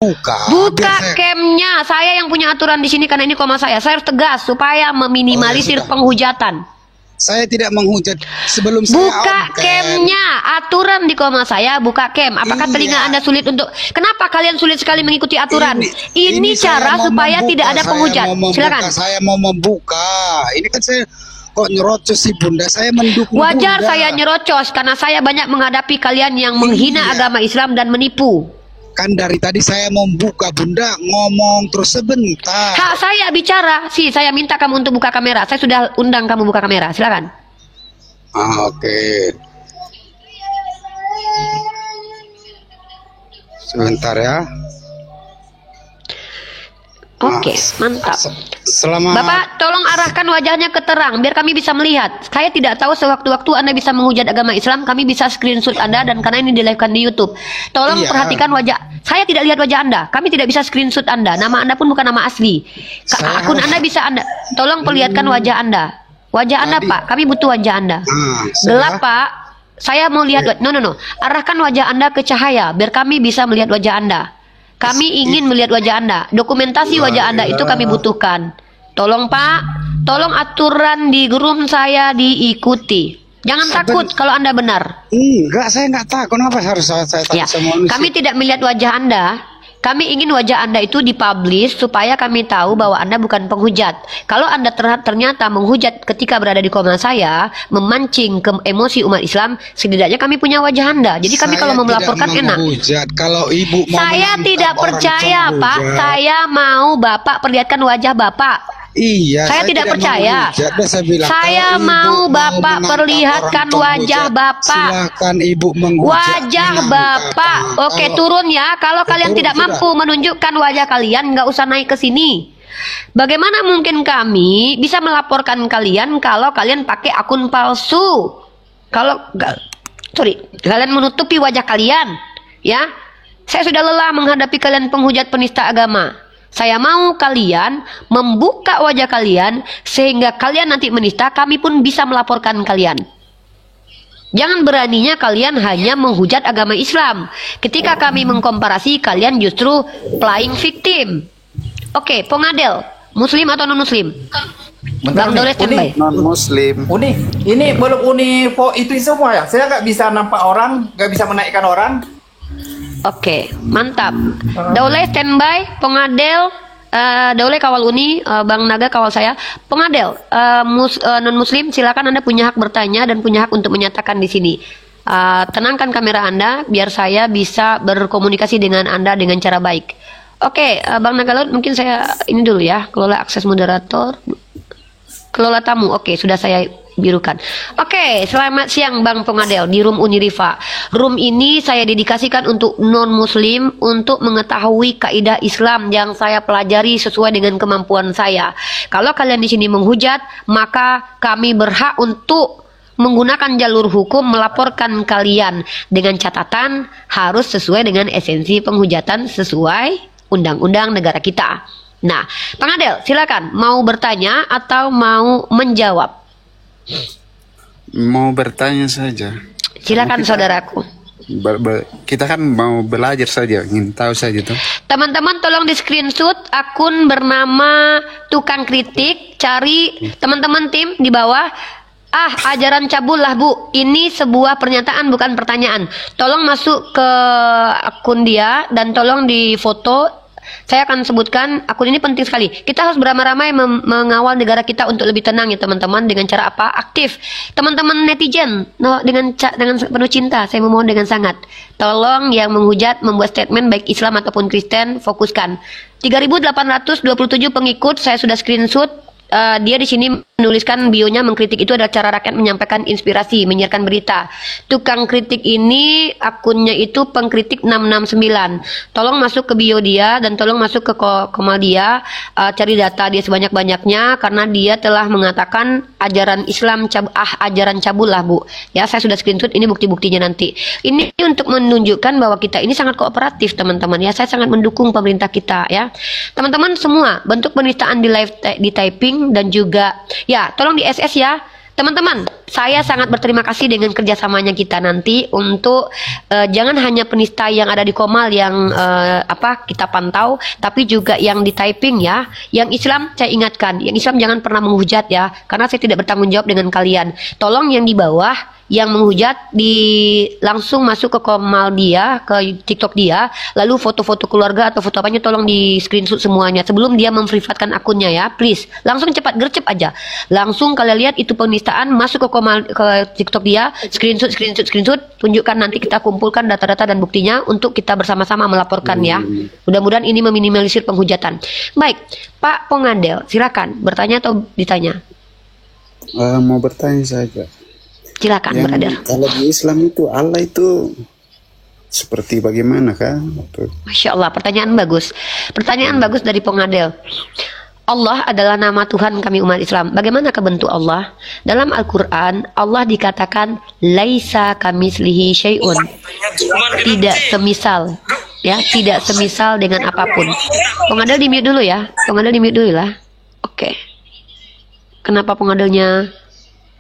Buka. Buka camnya. Saya yang punya aturan di sini karena ini koma saya. Saya harus tegas supaya meminimalisir penghujatan. Saya tidak menghujat sebelum saya buka camnya. Aturan di koma saya buka cam. Apakah telinga Anda sulit untuk? Kenapa kalian sulit sekali mengikuti aturan? Ini cara supaya tidak ada penghujat. Silakan. Saya mau membuka. Ini kan saya kok nyerocos si Bunda. Saya mendukung Wajar Bunda. saya nyerocos karena saya banyak menghadapi kalian yang menghina agama Islam dan menipu. Kan dari tadi saya mau buka, Bunda ngomong terus sebentar. Hak saya bicara. Saya minta kamu untuk buka kamera. Saya sudah undang kamu buka kamera. Silakan. Oke. Sebentar ya. Oke, mantap. Selamat. Bapak, tolong arahkan wajahnya ke terang biar kami bisa melihat. Saya tidak tahu sewaktu-waktu Anda bisa menghujat agama Islam, kami bisa screenshot Anda dan karena ini di-live-kan di YouTube. Tolong perhatikan wajah. Saya tidak lihat wajah Anda. Kami tidak bisa screenshot Anda. Nama Anda pun bukan nama asli. Akun Anda bisa Anda. Tolong perlihatkan wajah Anda. Wajah Anda, Pak. Kami butuh wajah Anda. Gelap, Pak. Saya mau lihat. No. Arahkan wajah Anda ke cahaya biar kami bisa melihat wajah Anda. Kami ingin melihat wajah Anda. Dokumentasi wajah Anda itu kami butuhkan. Tolong Pak, tolong aturan di room saya diikuti. Jangan takut kalau Anda benar. Enggak, saya enggak takut. Kenapa harus saya takut sama manusia? Kami tidak melihat wajah Anda. Kami ingin wajah Anda itu dipublish supaya kami tahu bahwa Anda bukan penghujat. Kalau Anda ternyata menghujat ketika berada di koma saya, memancing ke emosi umat Islam, setidaknya kami punya wajah Anda. Jadi kami kalau mau melaporkan enak. Kalau Ibu mau saya tidak percaya, Pak. Saya mau Bapak perlihatkan wajah Bapak. Iya, saya tidak percaya. Saya mau Bapak perlihatkan wajah Bapak. Silakan Ibu menghujat. Wajah Bapak. Oke, turun ya. Kalau kalian tidak mampu menunjukkan wajah kalian, nggak usah naik ke sini. Bagaimana mungkin kami bisa melaporkan kalian kalau kalian pakai akun palsu? Kalian menutupi wajah kalian, ya. Saya sudah lelah menghadapi kalian penghujat penista agama. Saya mau kalian membuka wajah kalian sehingga kalian nanti menista, kami pun bisa melaporkan kalian. Jangan beraninya kalian hanya menghujat agama Islam. Ketika kami mengkomparasi, kalian justru playing victim. Oke, Pongadel, Muslim atau non-Muslim? Bang Dole standby. Non-Muslim. Ini belum itu semua ya. Saya nggak bisa nampak orang, nggak bisa menaikkan orang. Oke, mantap. Daule standby, Pengadel, Daule kawal Uni, Bang Naga kawal saya. Pengadel, non-Muslim, silakan Anda punya hak bertanya dan punya hak untuk menyatakan di sini. Tenangkan kamera Anda biar saya bisa berkomunikasi dengan Anda dengan cara baik. Oke, Bang Naga Laut, mungkin saya ini dulu ya, kelola akses moderator, kelola tamu. Oke, sudah saya birukan. Oke, selamat siang Bang Pengadel di room Uniriva. Room ini saya dedikasikan untuk non-muslim untuk mengetahui kaidah Islam yang saya pelajari sesuai dengan kemampuan saya. Kalau kalian di sini menghujat, maka kami berhak untuk menggunakan jalur hukum melaporkan kalian dengan catatan harus sesuai dengan esensi penghujatan sesuai undang-undang negara kita. Nah, Pengadel, silakan mau bertanya atau mau menjawab? Mau bertanya saja. Silakan saudaraku. Kita kan mau belajar saja, ingin tahu saja tuh. Teman-teman tolong di screenshot akun bernama Tukang Kritik, cari teman-teman tim di bawah. Ajaran cabul lah Bu. Ini sebuah pernyataan bukan pertanyaan. Tolong masuk ke akun dia dan tolong di foto. Saya akan sebutkan akun ini penting sekali. Kita harus beramai-ramai mengawal negara kita untuk lebih tenang ya teman-teman. Dengan cara apa? Aktif. Teman-teman netizen, dengan penuh cinta, saya memohon dengan sangat. Tolong yang menghujat membuat statement baik Islam ataupun Kristen, fokuskan. 3.827 pengikut, saya sudah screenshot. Dia di sini menuliskan bionya mengkritik itu adalah cara rakyat menyampaikan inspirasi, menyiarkan berita. Tukang kritik ini akunnya itu pengkritik 669. Tolong masuk ke bio dia dan tolong masuk ke komal dia, cari data dia sebanyak-banyaknya karena dia telah mengatakan ajaran Islam ajaran cabul lah Bu. Ya, saya sudah screenshot, ini bukti-buktinya nanti. Ini untuk menunjukkan bahwa kita ini sangat kooperatif teman-teman ya. Saya sangat mendukung pemerintah kita ya. Teman-teman semua bentuk penistaan di live di typing dan juga ya tolong di SS ya. Teman-teman, saya sangat berterima kasih dengan kerjasamanya kita nanti untuk jangan hanya penista yang ada di Komal yang kita pantau, tapi juga yang di typing ya. Yang Islam saya ingatkan, yang Islam jangan pernah menghujat ya, karena saya tidak bertanggung jawab dengan kalian. Tolong yang di bawah yang menghujat langsung masuk ke Komal dia, ke TikTok dia, lalu foto-foto keluarga atau foto apanya tolong di screenshot semuanya sebelum dia memprivatkan akunnya ya, please. Langsung cepat gercep aja. Langsung kalian lihat itu penistaan, masuk ke Komal, ke TikTok dia, screenshot, tunjukkan, nanti kita kumpulkan data-data dan buktinya untuk kita bersama-sama melaporkan ya. Mudah-mudahan ini meminimalisir penghujatan. Baik, Pak Pongadel, silakan bertanya atau ditanya? Mau bertanya saja. Silakan, brother. Kalau di Islam itu Allah itu seperti bagaimana kah? Masya Allah, pertanyaan bagus. Pertanyaan bagus dari Pongadel. Allah adalah nama Tuhan kami umat Islam. Bagaimana bentuk Allah? Dalam Al-Quran, Allah dikatakan laisa kamislihi syai'un. Tidak semisal. Ya, tidak semisal dengan apapun. Pongadel di mute dulu ya. Pongadel di mute dulu lah. Oke. Kenapa Pongadelnya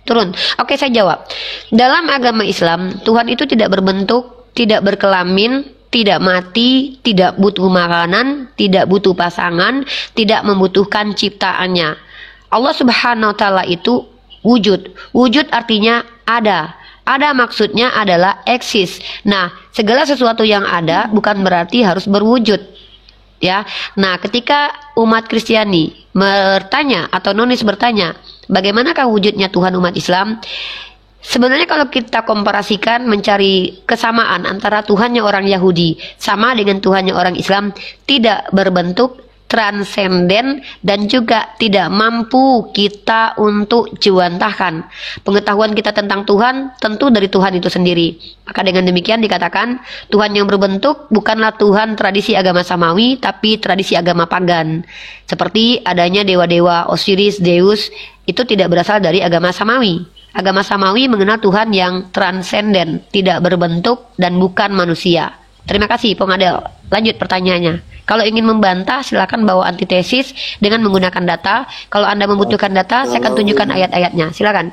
turun? Oke, saya jawab. Dalam agama Islam, Tuhan itu tidak berbentuk, tidak berkelamin, tidak mati, tidak butuh makanan, tidak butuh pasangan, tidak membutuhkan ciptaannya. Allah Subhanahu wa taala itu wujud. Wujud artinya ada. Ada maksudnya adalah eksis. Nah, segala sesuatu yang ada bukan berarti harus berwujud. Ya. Nah, ketika umat Kristiani bertanya atau nonis bertanya, bagaimanakah wujudnya Tuhan umat Islam? Sebenarnya kalau kita komparasikan mencari kesamaan antara Tuhannya orang Yahudi sama dengan Tuhannya orang Islam, tidak berbentuk, transenden, dan juga tidak mampu kita untuk juantahkan. Pengetahuan kita tentang Tuhan tentu dari Tuhan itu sendiri. Maka dengan demikian dikatakan Tuhan yang berbentuk bukanlah Tuhan tradisi agama Samawi, tapi tradisi agama pagan. Seperti adanya dewa-dewa Osiris, Zeus, itu tidak berasal dari agama Samawi. Agama Samawi mengenal Tuhan yang transenden, tidak berbentuk dan bukan manusia. Terima kasih, Pongadel. Lanjut pertanyaannya. Kalau ingin membantah, silakan bawa antitesis dengan menggunakan data. Kalau Anda membutuhkan data, saya akan tunjukkan ayat-ayatnya. Silakan.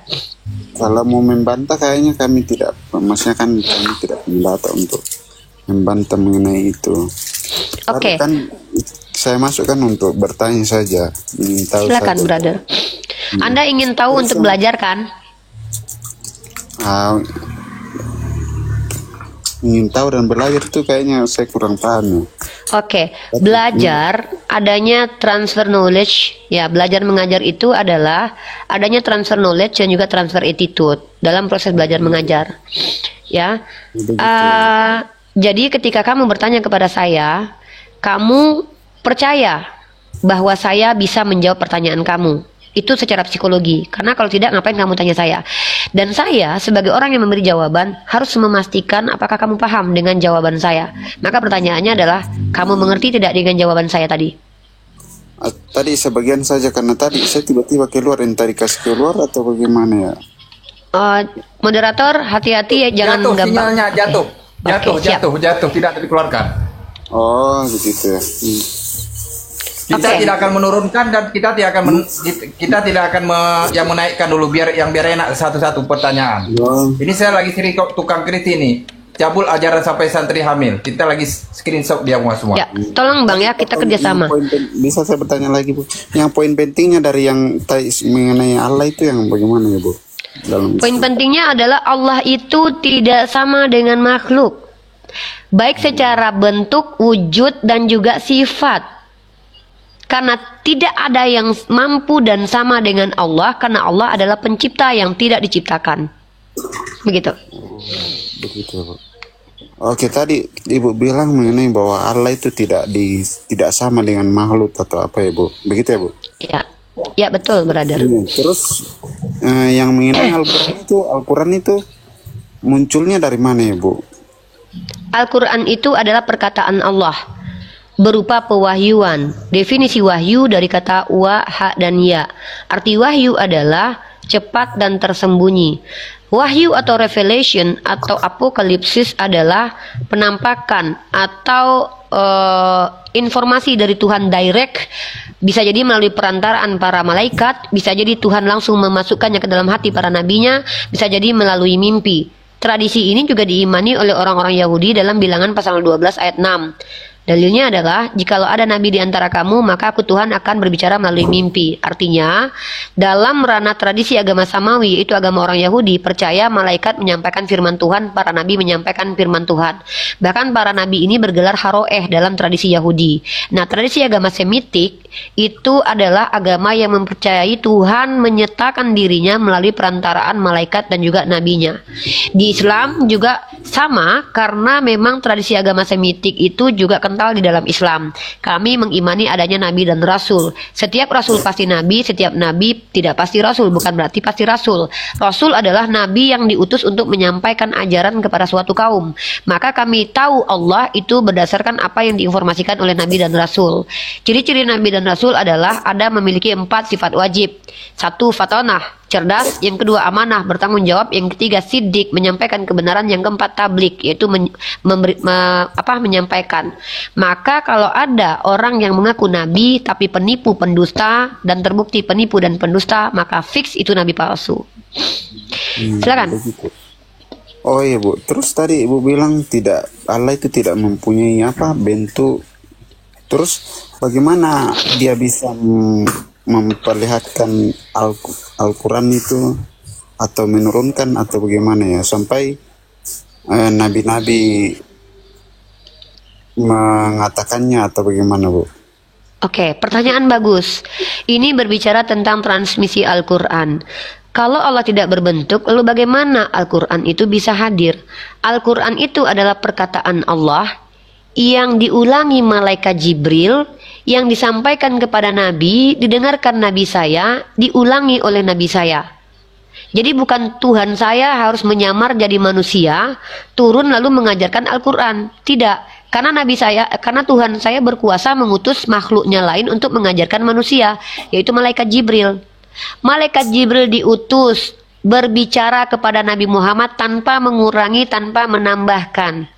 Kalau mau membantah, kayaknya kami tidak, maksudnya kan kami tidak mendata untuk membantah mengenai itu. Oke. Kan saya masukkan untuk bertanya saja, ingin tahu. Silakan, saja. brother. Anda ingin tahu untuk belajar kan? Ingin tahu dan belajar itu kayaknya saya kurang paham. Oke, belajar adanya transfer knowledge. Ya, belajar mengajar itu adalah adanya transfer knowledge dan juga transfer attitude dalam proses belajar mengajar. Ya, jadi ketika kamu bertanya kepada saya, kamu percaya bahwa saya bisa menjawab pertanyaan kamu. Itu secara psikologi, karena kalau tidak ngapain kamu tanya saya. Dan saya sebagai orang yang memberi jawaban harus memastikan apakah kamu paham dengan jawaban saya. Maka pertanyaannya adalah, kamu mengerti tidak dengan jawaban saya tadi? Tadi sebagian saja, karena tadi saya tiba-tiba keluar, yang tadi kasih keluar atau bagaimana ya? Moderator, hati-hati ya, jangan jatuh, gampang. sinyalnya jatuh. Jatuh, tidak dikeluarkan. Oh, begitu ya. Kita tidak akan menurunkan dan kita tidak akan menaikkan dulu biar enak satu-satu pertanyaan. Ini saya lagi tukang kritik ini. Cabul ajaran sampai santri hamil. Kita lagi screenshot dia semua. Ya, tolong Bang ya, kita kerjasama. Bisa saya bertanya lagi, Bu? Yang poin pentingnya dari yang mengenai Allah itu yang bagaimana ya, Bu? Poin pentingnya adalah Allah itu tidak sama dengan makhluk. Baik secara bentuk, wujud, dan juga sifat. Karena tidak ada yang mampu dan sama dengan Allah, karena Allah adalah pencipta yang tidak diciptakan. Begitu. Begitu, Bu. Oke, tadi Ibu bilang mengenai bahwa Allah itu tidak sama dengan makhluk atau apa ya, Bu? Begitu ya, Bu? Ya betul, brother. Terus yang mengenai Al-Quran itu munculnya dari mana ya, Bu? Al-Quran itu adalah perkataan Allah berupa pewahyuan. Definisi wahyu dari kata wa, ha, dan ya. Arti wahyu adalah cepat dan tersembunyi. Wahyu atau revelation atau apokalipsis adalah penampakan atau informasi dari Tuhan direct Bisa jadi melalui perantaraan para malaikat, bisa jadi Tuhan langsung memasukkannya ke dalam hati para nabinya, bisa jadi melalui mimpi. Tradisi ini juga diimani oleh orang-orang Yahudi dalam Bilangan pasal 12 ayat 6. Dalilnya adalah, jikalau ada nabi di antara kamu, maka aku Tuhan akan berbicara melalui mimpi. Artinya, dalam ranah tradisi agama samawi, yaitu agama orang Yahudi, percaya malaikat menyampaikan firman Tuhan, para nabi menyampaikan firman Tuhan. Bahkan para nabi ini bergelar haroeh dalam tradisi Yahudi. Nah, tradisi agama Semitik itu adalah agama yang mempercayai Tuhan menyatakan dirinya melalui perantaraan malaikat dan juga nabinya. Di Islam juga sama, karena memang tradisi agama Semitik itu juga kental di dalam Islam. Kami mengimani adanya nabi dan rasul. Setiap rasul pasti nabi, setiap nabi tidak pasti rasul, bukan berarti pasti rasul. Rasul adalah nabi yang diutus untuk menyampaikan ajaran kepada suatu kaum. Maka kami tahu Allah itu berdasarkan apa yang diinformasikan oleh nabi dan rasul. Ciri-ciri nabi dan rasul adalah ada memiliki 4 sifat wajib. 1. Fatonah, cerdas. Yang kedua, amanah, bertanggung jawab. Yang ketiga, sidik, menyampaikan kebenaran. Yang keempat, tablik, yaitu menyampaikan. Maka kalau ada orang yang mengaku nabi tapi penipu, pendusta, dan terbukti penipu dan pendusta, maka fix itu nabi palsu. Silakan. Begitu. Oh iya Bu, terus tadi Ibu bilang Allah itu tidak mempunyai bentuk. Terus bagaimana dia bisa memperlihatkan Al-Quran itu atau menurunkan atau bagaimana ya sampai nabi-nabi mengatakannya atau bagaimana Bu? Oke, pertanyaan bagus. Ini berbicara tentang transmisi Al-Quran. Kalau Allah tidak berbentuk, lalu bagaimana Al-Quran itu bisa hadir? Al-Quran itu adalah perkataan Allah yang diulangi malaikat Jibril, yang disampaikan kepada Nabi, didengarkan Nabi saya, diulangi oleh Nabi saya. Jadi bukan Tuhan saya harus menyamar jadi manusia, turun lalu mengajarkan Al-Quran. Tidak, karena Tuhan saya berkuasa mengutus makhluknya lain untuk mengajarkan manusia, yaitu malaikat Jibril. Malaikat Jibril diutus berbicara kepada Nabi Muhammad tanpa mengurangi, tanpa menambahkan.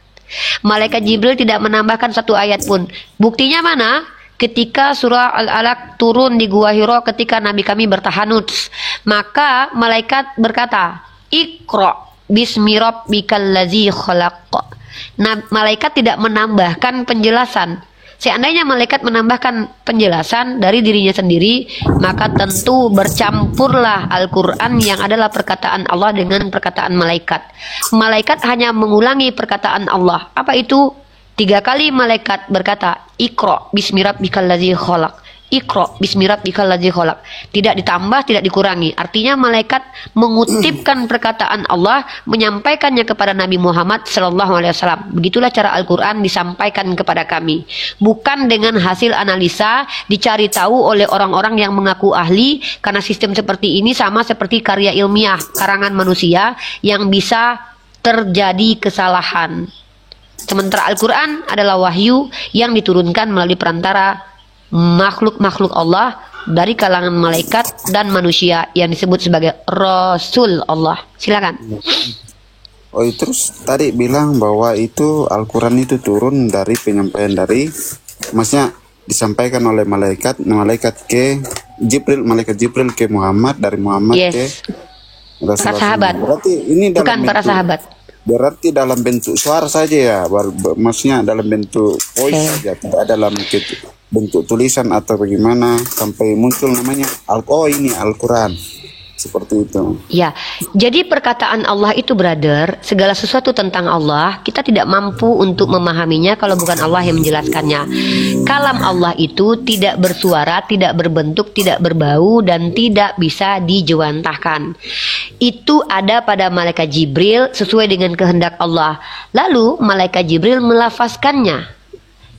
Malaikat Jibril tidak menambahkan 1 ayat pun. Buktinya mana? Ketika surah Al-Alaq turun di Gua Hiro ketika Nabi kami bertahanut, maka malaikat berkata, Iqra bismi rabbikal ladzi khalaq. Malaikat tidak menambahkan penjelasan. Seandainya malaikat menambahkan penjelasan dari dirinya sendiri, maka tentu bercampurlah Al-Quran yang adalah perkataan Allah dengan perkataan malaikat. Malaikat hanya mengulangi perkataan Allah. Apa itu? 3 kali malaikat berkata, Iqra bismi rabbikal ladzi khalaq. Iqra bismi rabbikal ladzi khalaq. Tidak ditambah, tidak dikurangi. Artinya malaikat mengutipkan perkataan Allah, menyampaikannya kepada Nabi Muhammad SAW. Begitulah cara Al-Quran disampaikan kepada kami. Bukan dengan hasil analisa dicari tahu oleh orang-orang yang mengaku ahli, karena sistem seperti ini sama seperti karya ilmiah karangan manusia yang bisa terjadi kesalahan. Sementara Al-Quran adalah wahyu yang diturunkan melalui perantara makhluk-makhluk Allah dari kalangan malaikat dan manusia yang disebut sebagai Rasul Allah. Silakan. Oh, terus tadi bilang bahwa itu Al-Quran itu turun dari penyampaian dari, maksudnya disampaikan oleh malaikat ke Jibril, malaikat Jibril ke Muhammad, dari Muhammad ke para sahabat. Berarti ini bukan para sahabat. Berarti dalam bentuk suara saja ya, maksudnya dalam bentuk voice saja, tidak dalam bentuk tulisan atau bagaimana sampai muncul namanya ini Al-Quran. Seperti itu. Ya, jadi perkataan Allah itu brother, segala sesuatu tentang Allah kita tidak mampu untuk memahaminya kalau bukan Allah yang menjelaskannya. Kalam Allah itu tidak bersuara, tidak berbentuk, tidak berbau, dan tidak bisa dijewantahkan. Itu ada pada malaikat Jibril sesuai dengan kehendak Allah. Lalu malaikat Jibril melafazkannya.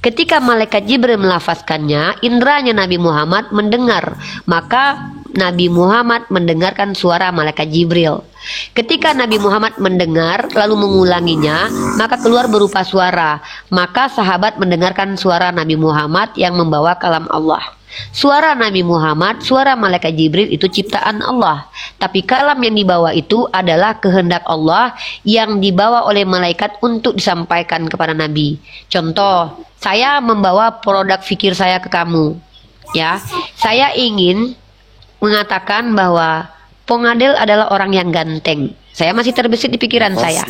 Ketika malaikat Jibril melafazkannya, indranya Nabi Muhammad mendengar. Maka Nabi Muhammad mendengarkan suara malaikat Jibril. Ketika Nabi Muhammad mendengar lalu mengulanginya, maka keluar berupa suara. Maka sahabat mendengarkan suara Nabi Muhammad yang membawa kalam Allah. Suara Nabi Muhammad, suara malaikat Jibril itu ciptaan Allah. Tapi kalam yang dibawa itu adalah kehendak Allah yang dibawa oleh malaikat untuk disampaikan kepada Nabi. Contoh, saya membawa produk fikir saya ke kamu. Ya, saya ingin mengatakan bahwa Pongadel adalah orang yang ganteng. Saya masih terbesit di pikiran saya.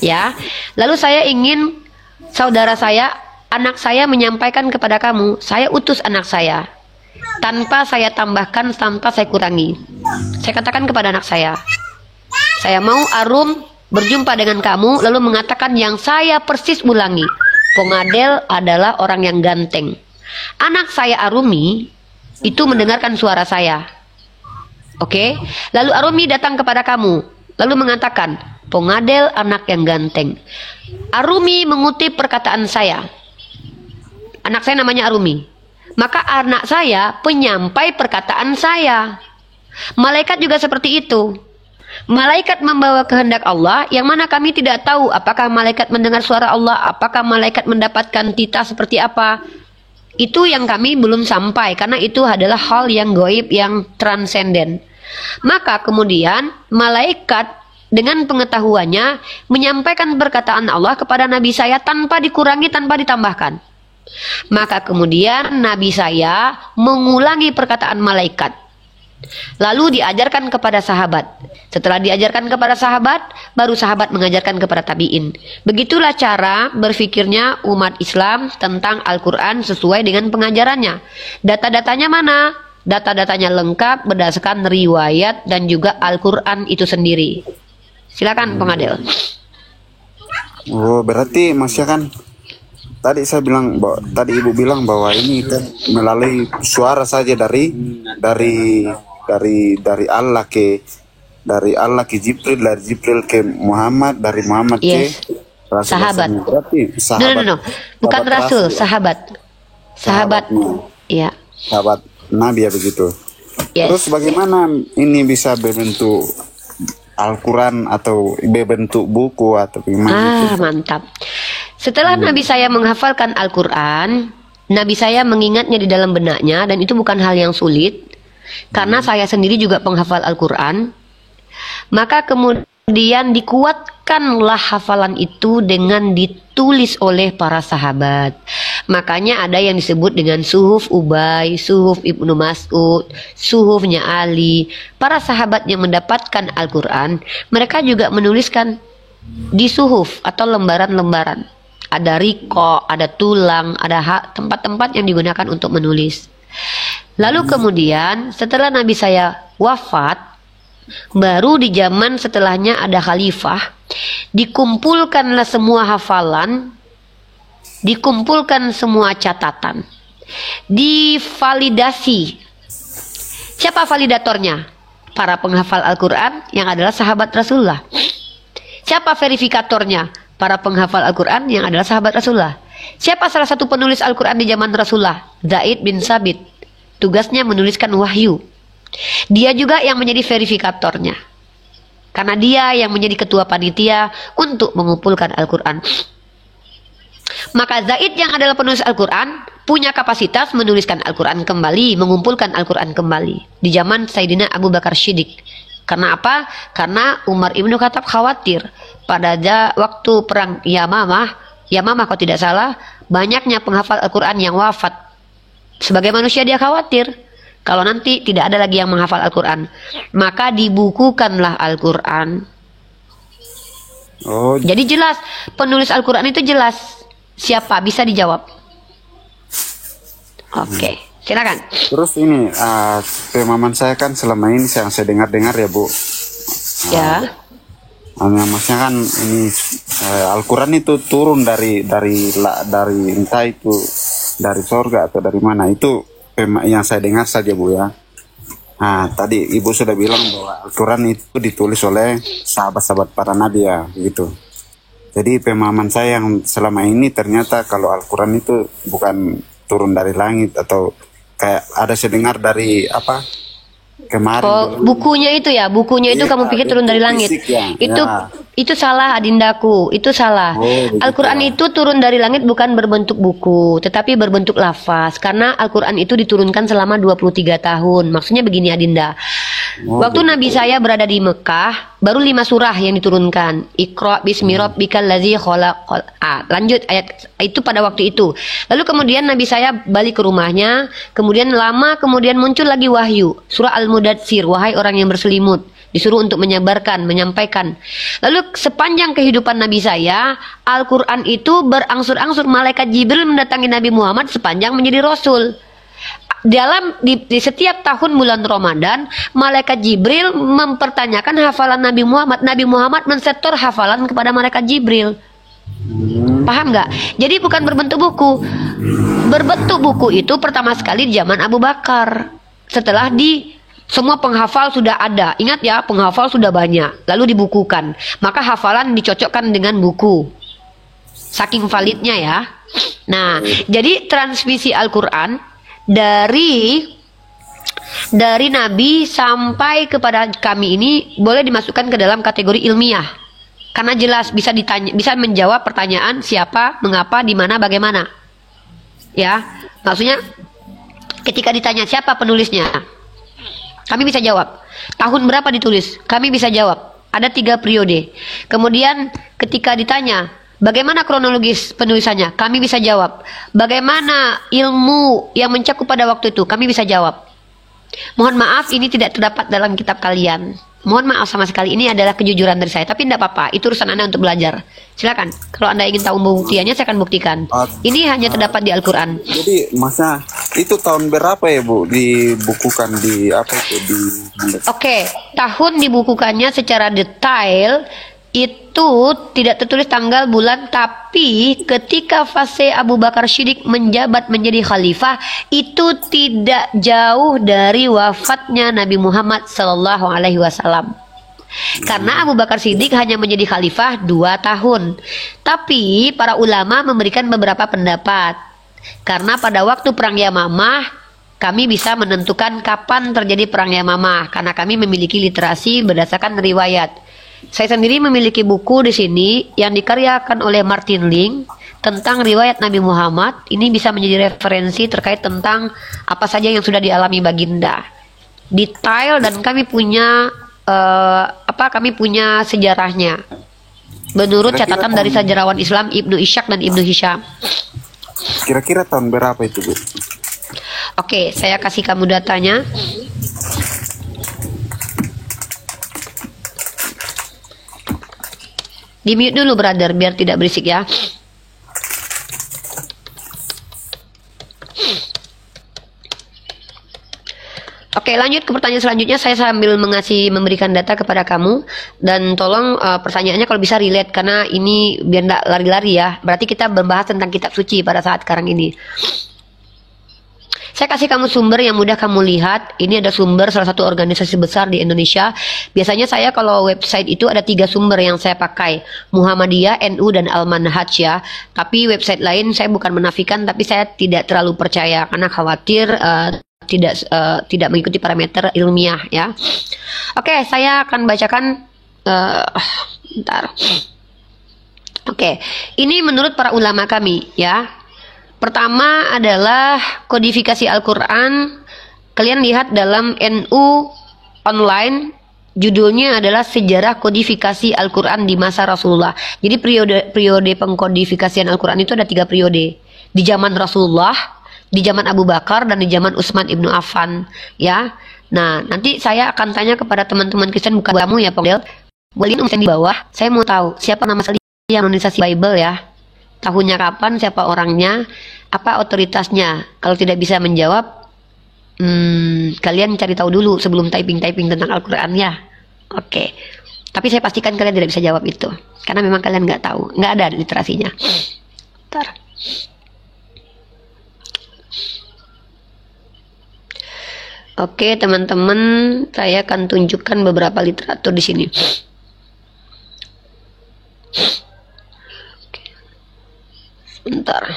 Ya. Lalu saya ingin saudara saya, anak saya menyampaikan kepada kamu, saya utus anak saya. Tanpa saya tambahkan, tanpa saya kurangi. Saya katakan kepada anak saya mau Arum berjumpa dengan kamu, lalu mengatakan yang saya persis ulangi. Pongadel adalah orang yang ganteng. Anak saya Arumi itu mendengarkan suara saya. Oke, lalu Arumi datang kepada kamu, lalu mengatakan, Pongadel anak yang ganteng. Arumi mengutip perkataan saya. Anak saya namanya Arumi. Maka anak saya penyampai perkataan saya. Malaikat juga seperti itu. Malaikat membawa kehendak Allah, yang mana kami tidak tahu apakah malaikat mendengar suara Allah, apakah malaikat mendapatkan titah seperti apa. Itu yang kami belum sampai, karena itu adalah hal yang gaib, yang transenden. Maka kemudian malaikat dengan pengetahuannya menyampaikan perkataan Allah kepada Nabi saya tanpa dikurangi, tanpa ditambahkan. Maka kemudian Nabi saya mengulangi perkataan malaikat. Lalu diajarkan kepada sahabat. Setelah diajarkan kepada sahabat, baru sahabat mengajarkan kepada tabi'in. Begitulah cara berfikirnya umat Islam tentang Al-Quran sesuai dengan pengajarannya. Data-datanya mana? Data-datanya lengkap berdasarkan riwayat dan juga Al-Quran itu sendiri. Silakan Pongadel. Oh, berarti maksudnya kan tadi saya bilang, tadi ibu bilang bahwa ini kan melalui suara saja dari Allah ke Jibril, dari Jibril ke Muhammad, dari Muhammad ke Rasul. Sahabat. Berarti sahabat. No. Bukan Rasul, sahabat. Sahabat. Iya. Sahabat Nabi ya begitu. Yes. Terus bagaimana ini bisa berbentuk Al-Quran atau berbentuk buku atau gimana? Mantap. Setelah Nabi saya menghafalkan Al-Quran, Nabi saya mengingatnya di dalam benaknya, dan itu bukan hal yang sulit, karena saya sendiri juga penghafal Al-Quran. Maka kemudian dikuatkanlah hafalan itu dengan ditulis oleh para sahabat. Makanya ada yang disebut dengan suhuf Ubay, suhuf Ibnu Mas'ud, suhufnya Ali. Para sahabat yang mendapatkan Al-Quran, mereka juga menuliskan di suhuf atau lembaran-lembaran. Ada riko, ada tulang, ada tempat-tempat yang digunakan untuk menulis. Lalu kemudian setelah Nabi saya wafat, baru di zaman setelahnya ada khalifah, dikumpulkanlah semua hafalan, dikumpulkan semua catatan, divalidasi. Siapa validatornya? Para penghafal Al-Quran yang adalah sahabat Rasulullah. Siapa verifikatornya? Para penghafal Al-Quran yang adalah sahabat Rasulullah. Siapa salah satu penulis Al-Quran di zaman Rasulullah? Zaid bin Sabit. Tugasnya menuliskan wahyu. Dia juga yang menjadi verifikatornya, karena dia yang menjadi ketua panitia untuk mengumpulkan Al-Quran. Maka Zaid yang adalah penulis Al-Quran punya kapasitas menuliskan Al-Quran kembali, mengumpulkan Al-Quran kembali di zaman Sayyidina Abu Bakar Shiddiq. Karena apa? Karena Umar Ibnu Khattab khawatir pada waktu perang Yamamah kalau tidak salah, banyaknya penghafal Al-Quran yang wafat. Sebagai manusia dia khawatir kalau nanti tidak ada lagi yang menghafal Al-Quran. Maka dibukukanlah Al-Quran. Oh. Jadi jelas, penulis Al-Quran itu jelas. Siapa? Bisa dijawab. Oke. Silakan. Terus ini pemahaman saya kan selama ini yang saya dengar ya Bu. Ya. Maksudnya kan ini Al-Quran itu turun dari entah itu dari sorga atau dari mana, itu yang saya dengar saja Bu ya. Nah tadi Ibu sudah bilang bahwa Al-Quran itu ditulis oleh sahabat-sahabat para nabi ya gitu. Jadi pemahaman saya yang selama ini ternyata kalau Al-Quran itu bukan turun dari langit atau kayak ada saya dengar dari apa kemarin. Bukunya itu ya, bukunya itu iya, kamu pikir turun dari langit. fisik, ya. Itu Itu salah adindaku, itu salah. Oh, Al-Quran itu turun dari langit bukan berbentuk buku, tetapi berbentuk lafaz. Karena Al-Quran itu diturunkan selama 23 tahun. Maksudnya begini adinda. Waktu Nabi saya berada di Mekah, baru 5 surah yang diturunkan. Iqra bismi rabbikal ladzi khalaq. Lanjut ayat itu pada waktu itu. Lalu kemudian Nabi saya balik ke rumahnya, kemudian kemudian muncul lagi wahyu. Surah Al-Mudatsir, wahai orang yang berselimut. Disuruh untuk menyebarkan, menyampaikan. Lalu sepanjang kehidupan Nabi saya, Al-Quran itu berangsur-angsur malaikat Jibril mendatangi Nabi Muhammad sepanjang menjadi Rasul. Di setiap tahun bulan Ramadan, malaikat Jibril mempertanyakan hafalan Nabi Muhammad. Nabi Muhammad mensetor hafalan kepada malaikat Jibril. Paham nggak? Jadi bukan berbentuk buku. Berbentuk buku itu pertama sekali di zaman Abu Bakar. Setelah semua penghafal sudah ada. Ingat ya, penghafal sudah banyak. Lalu dibukukan. Maka hafalan dicocokkan dengan buku. Saking validnya ya. Nah, jadi transmisi Al-Quran dari Nabi sampai kepada kami ini boleh dimasukkan ke dalam kategori ilmiah. Karena jelas bisa menjawab pertanyaan siapa, mengapa, di mana, bagaimana. Ya, maksudnya ketika ditanya siapa penulisnya, kami bisa jawab. Tahun berapa ditulis? Kami bisa jawab. Ada 3 periode. Kemudian ketika ditanya, bagaimana kronologis penulisannya? Kami bisa jawab. Bagaimana ilmu yang mencakup pada waktu itu? Kami bisa jawab. Mohon maaf, ini tidak terdapat dalam kitab kalian. Mohon maaf sama sekali, ini adalah kejujuran dari saya. Tapi tidak apa-apa, itu urusan Anda untuk belajar. Silakan, kalau Anda ingin tahu pembuktiannya, saya akan buktikan. Ini hanya terdapat di Al-Quran. Jadi masa itu tahun berapa ya Bu dibukukan di apa itu di? Oke, tahun dibukukannya secara detail itu tidak tertulis tanggal bulan, tapi ketika fase Abu Bakar Siddiq menjabat menjadi khalifah itu tidak jauh dari wafatnya Nabi Muhammad SAW. Karena Abu Bakar Siddiq hanya menjadi khalifah 2 tahun. Tapi para ulama memberikan beberapa pendapat. Karena pada waktu perang Yamamah kami bisa menentukan kapan terjadi perang Yamamah karena kami memiliki literasi berdasarkan riwayat. Saya sendiri memiliki buku di sini yang dikaryakan oleh Martin Link tentang riwayat Nabi Muhammad. Ini bisa menjadi referensi terkait tentang apa saja yang sudah dialami baginda. Detail dan kami punya kami punya sejarahnya. Menurut catatan dari sejarawan Islam Ibnu Ishaq dan Ibnu Hisham. Kira-kira tahun berapa itu Bu? Oke, saya kasih kamu datanya. Di mute dulu brother biar tidak berisik ya. Oke, lanjut ke pertanyaan selanjutnya. Saya sambil memberikan data kepada kamu dan tolong pertanyaannya kalau bisa relate karena ini biar tidak lari-lari ya. Berarti kita membahas tentang kitab suci pada saat sekarang ini. Saya kasih kamu sumber yang mudah kamu lihat. Ini ada sumber salah satu organisasi besar di Indonesia. Biasanya saya kalau website itu ada 3 sumber yang saya pakai. Muhammadiyah, NU, dan Al-Manhaj ya. Tapi website lain saya bukan menafikan, tapi saya tidak terlalu percaya karena khawatir tidak mengikuti parameter ilmiah ya. Oke, saya akan bacakan. Bentar. Oke, ini menurut para ulama kami ya. Pertama adalah kodifikasi Al-Quran. Kalian lihat dalam NU online, judulnya adalah Sejarah Kodifikasi Al-Quran di Masa Rasulullah. Jadi periode pengkodifikasian Al-Quran itu ada 3 periode. Di zaman Rasulullah, di zaman Abu Bakar, dan di zaman Utsman ibnu Affan. Ya, nah nanti saya akan tanya kepada teman-teman Kristen, bukan kamu ya Pak Del. Boleh nulis di bawah. Saya mau tahu siapa nama asli yang nonisasi Bible ya. Tahunnya kapan, siapa orangnya, apa otoritasnya. Kalau tidak bisa menjawab, kalian cari tahu dulu sebelum typing tentang Al-Quran ya. Oke. Tapi saya pastikan kalian tidak bisa jawab itu. Karena memang kalian nggak tahu. Nggak ada literasinya. Bentar. Oke teman-teman, saya akan tunjukkan beberapa literatur di sini. Bentar.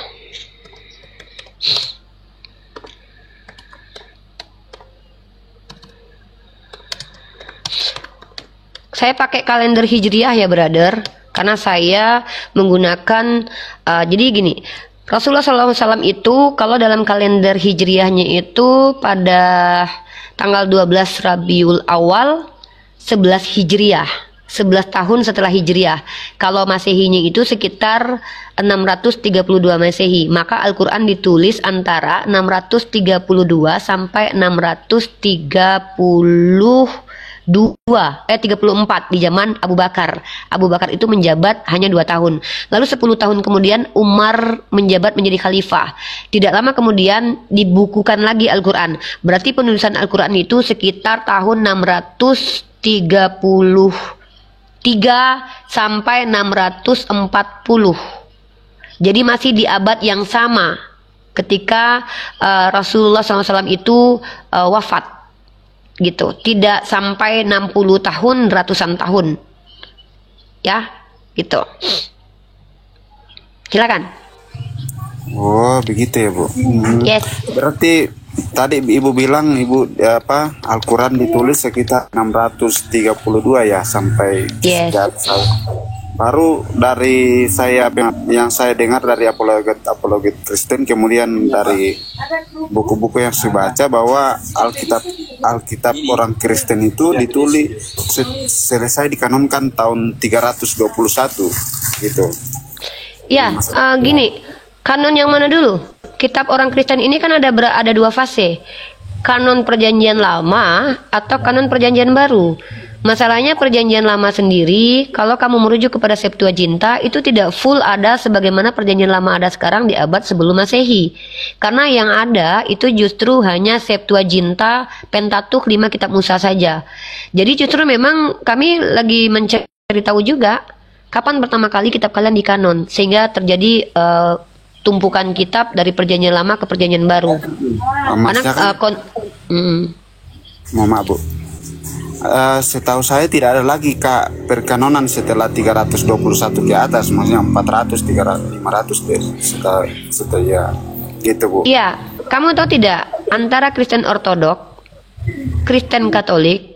Saya pakai kalender Hijriah ya, brother. Karena saya menggunakan jadi gini, Rasulullah SAW itu kalau dalam kalender Hijriahnya itu pada tanggal 12 Rabiul Awal 11 Hijriah, 11 tahun setelah Hijriah. Kalau Masehinya itu sekitar 632 Masehi. Maka Al-Quran ditulis antara 632 sampai 34 di zaman Abu Bakar. Abu Bakar itu menjabat hanya 2 tahun. Lalu 10 tahun kemudian Umar menjabat menjadi khalifah. Tidak lama kemudian dibukukan lagi Al-Quran. Berarti penulisan Al-Quran itu sekitar tahun 633 sampai 640. Jadi masih di abad yang sama ketika Rasulullah SAW itu wafat. Gitu, tidak sampai 60 tahun, ratusan tahun. Ya, gitu. Silakan. Oh, begitu ya, Bu. Yes. Berarti tadi Ibu bilang Al-Quran ditulis sekitar 632 ya sampai Yes. baru dari yang saya dengar dari apologet Kristen, kemudian dari buku-buku yang saya baca bahwa Alkitab orang Kristen itu ditulis selesai dikanonkan tahun 321 gitu. Ya, gini, kanon yang mana dulu? Kitab orang Kristen ini kan ada 2 fase. Kanon Perjanjian Lama atau kanon Perjanjian Baru. Masalahnya Perjanjian Lama sendiri, kalau kamu merujuk kepada Septuaginta, itu tidak full ada sebagaimana Perjanjian Lama ada sekarang di abad sebelum Masehi. Karena yang ada itu justru hanya Septuaginta, Pentateuch, 5 kitab Musa saja. Jadi justru memang kami lagi mencari tahu juga kapan pertama kali kitab kalian dikanon, sehingga terjadi tumpukan kitab dari Perjanjian Lama ke Perjanjian Baru. Mohon maaf, Bu. Setahu saya tidak ada lagi perkanonan setelah 321 ke atas, maksudnya 400, 300, 500 deh, setelah ya gitu, Bu. Iya, kamu tahu tidak antara Kristen Ortodok, Kristen Katolik,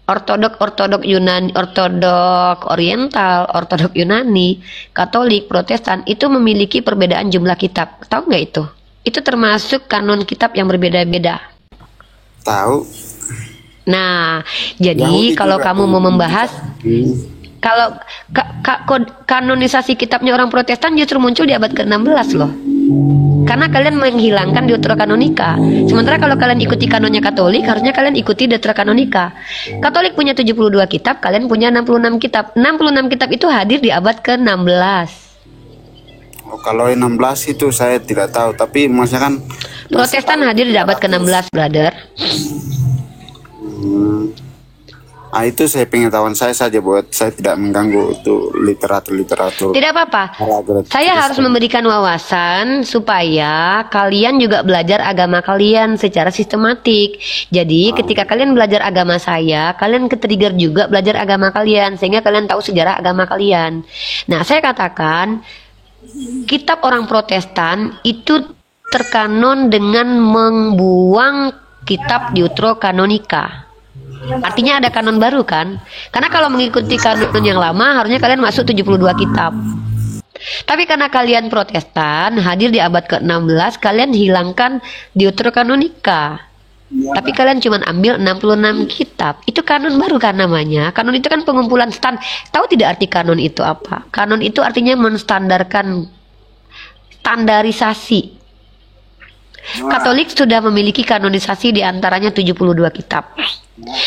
Ortodok Yunani, Ortodok Oriental, Ortodok Yunani, Katolik, Protestan itu memiliki perbedaan jumlah kitab. Tahu nggak itu? Itu termasuk kanon kitab yang berbeda-beda. Tahu. Nah, jadi Yahudi kalau juga kamu mau membahas, kalau kanonisasi kitabnya orang Protestan justru muncul di abad ke-16 loh. Karena kalian menghilangkan Deuterokanonika. Sementara kalau kalian ikuti kanonnya Katolik, harusnya kalian ikuti Deuterokanonika. Katolik punya 72 kitab, kalian punya 66 kitab. 66 kitab itu hadir di abad ke-16. Oh, kalau 16 itu saya tidak tahu, tapi maksudnya kan Protestan hadir di abad ke-16, brother. Itu saya pengetahuan saya saja, buat saya tidak mengganggu itu literatur. Tidak apa-apa. Saya harus memberikan wawasan supaya kalian juga belajar agama kalian secara sistematik. Jadi ketika kalian belajar agama saya, kalian ke-trigger juga belajar agama kalian sehingga kalian tahu sejarah agama kalian. Nah, saya katakan kitab orang Protestan itu terkanon dengan membuang kitab Deuterokanonika. Artinya ada kanon baru kan? Karena kalau mengikuti kanon yang lama harusnya kalian masuk 72 kitab. Tapi karena kalian Protestan hadir di abad ke-16, kalian hilangkan Deuterokanonika. Tapi kalian cuma ambil 66 kitab. Itu kanon baru kan namanya. Kanon itu kan pengumpulan Tahu tidak arti kanon itu apa? Kanon itu artinya menstandarkan, standarisasi. Katolik sudah memiliki kanonisasi di antaranya 72 kitab.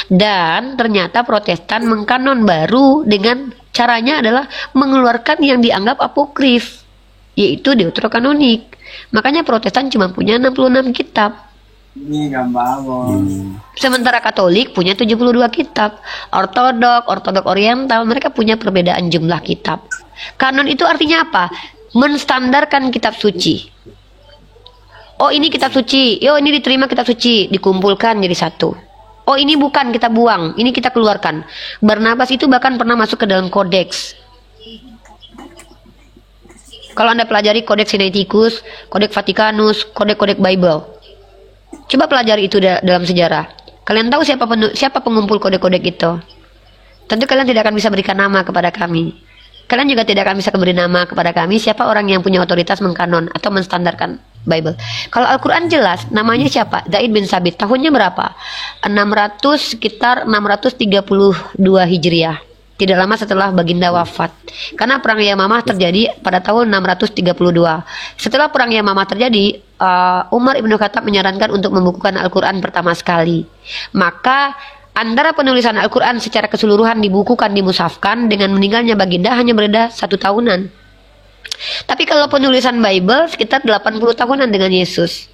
Dan ternyata Protestan mengkanon baru dengan caranya adalah mengeluarkan yang dianggap apokrif, yaitu Deuterokanonik. Makanya Protestan cuma punya 66 kitab. Sementara Katolik punya 72 kitab. Ortodok Oriental, mereka punya perbedaan jumlah kitab. Kanon itu artinya apa? Menstandarkan kitab suci. Oh, ini kitab suci. Yo, ini diterima kitab suci, dikumpulkan jadi satu. Oh, ini bukan, kita buang. Ini kita keluarkan. Barnabas itu bahkan pernah masuk ke dalam kodeks. Kalau Anda pelajari Kodeks Sinaiticus, Kodeks Vaticanus, Kodeks Bible. Coba pelajari itu dalam sejarah. Kalian tahu siapa pengumpul kodek-kodek itu? tentu kalian tidak akan bisa berikan nama kepada kami. Kalian juga tidak akan bisa beri nama kepada kami siapa orang yang punya otoritas mengkanon atau menstandarkan Bible. Kalau Al-Quran jelas, namanya siapa? Zaid bin Sabit. Tahunnya berapa? 600, sekitar 632 Hijriah. Tidak lama setelah baginda wafat. Karena perang Yamamah terjadi pada tahun 632. Setelah perang Yamamah terjadi, Umar ibn Khattab menyarankan untuk membukukan Al-Quran pertama sekali. Maka antara penulisan Al-Quran secara keseluruhan dibukukan, dimushafkan, dengan meninggalnya baginda hanya berbeda 1 tahunan. Tapi kalau penulisan Bible sekitar 80 tahunan dengan Yesus.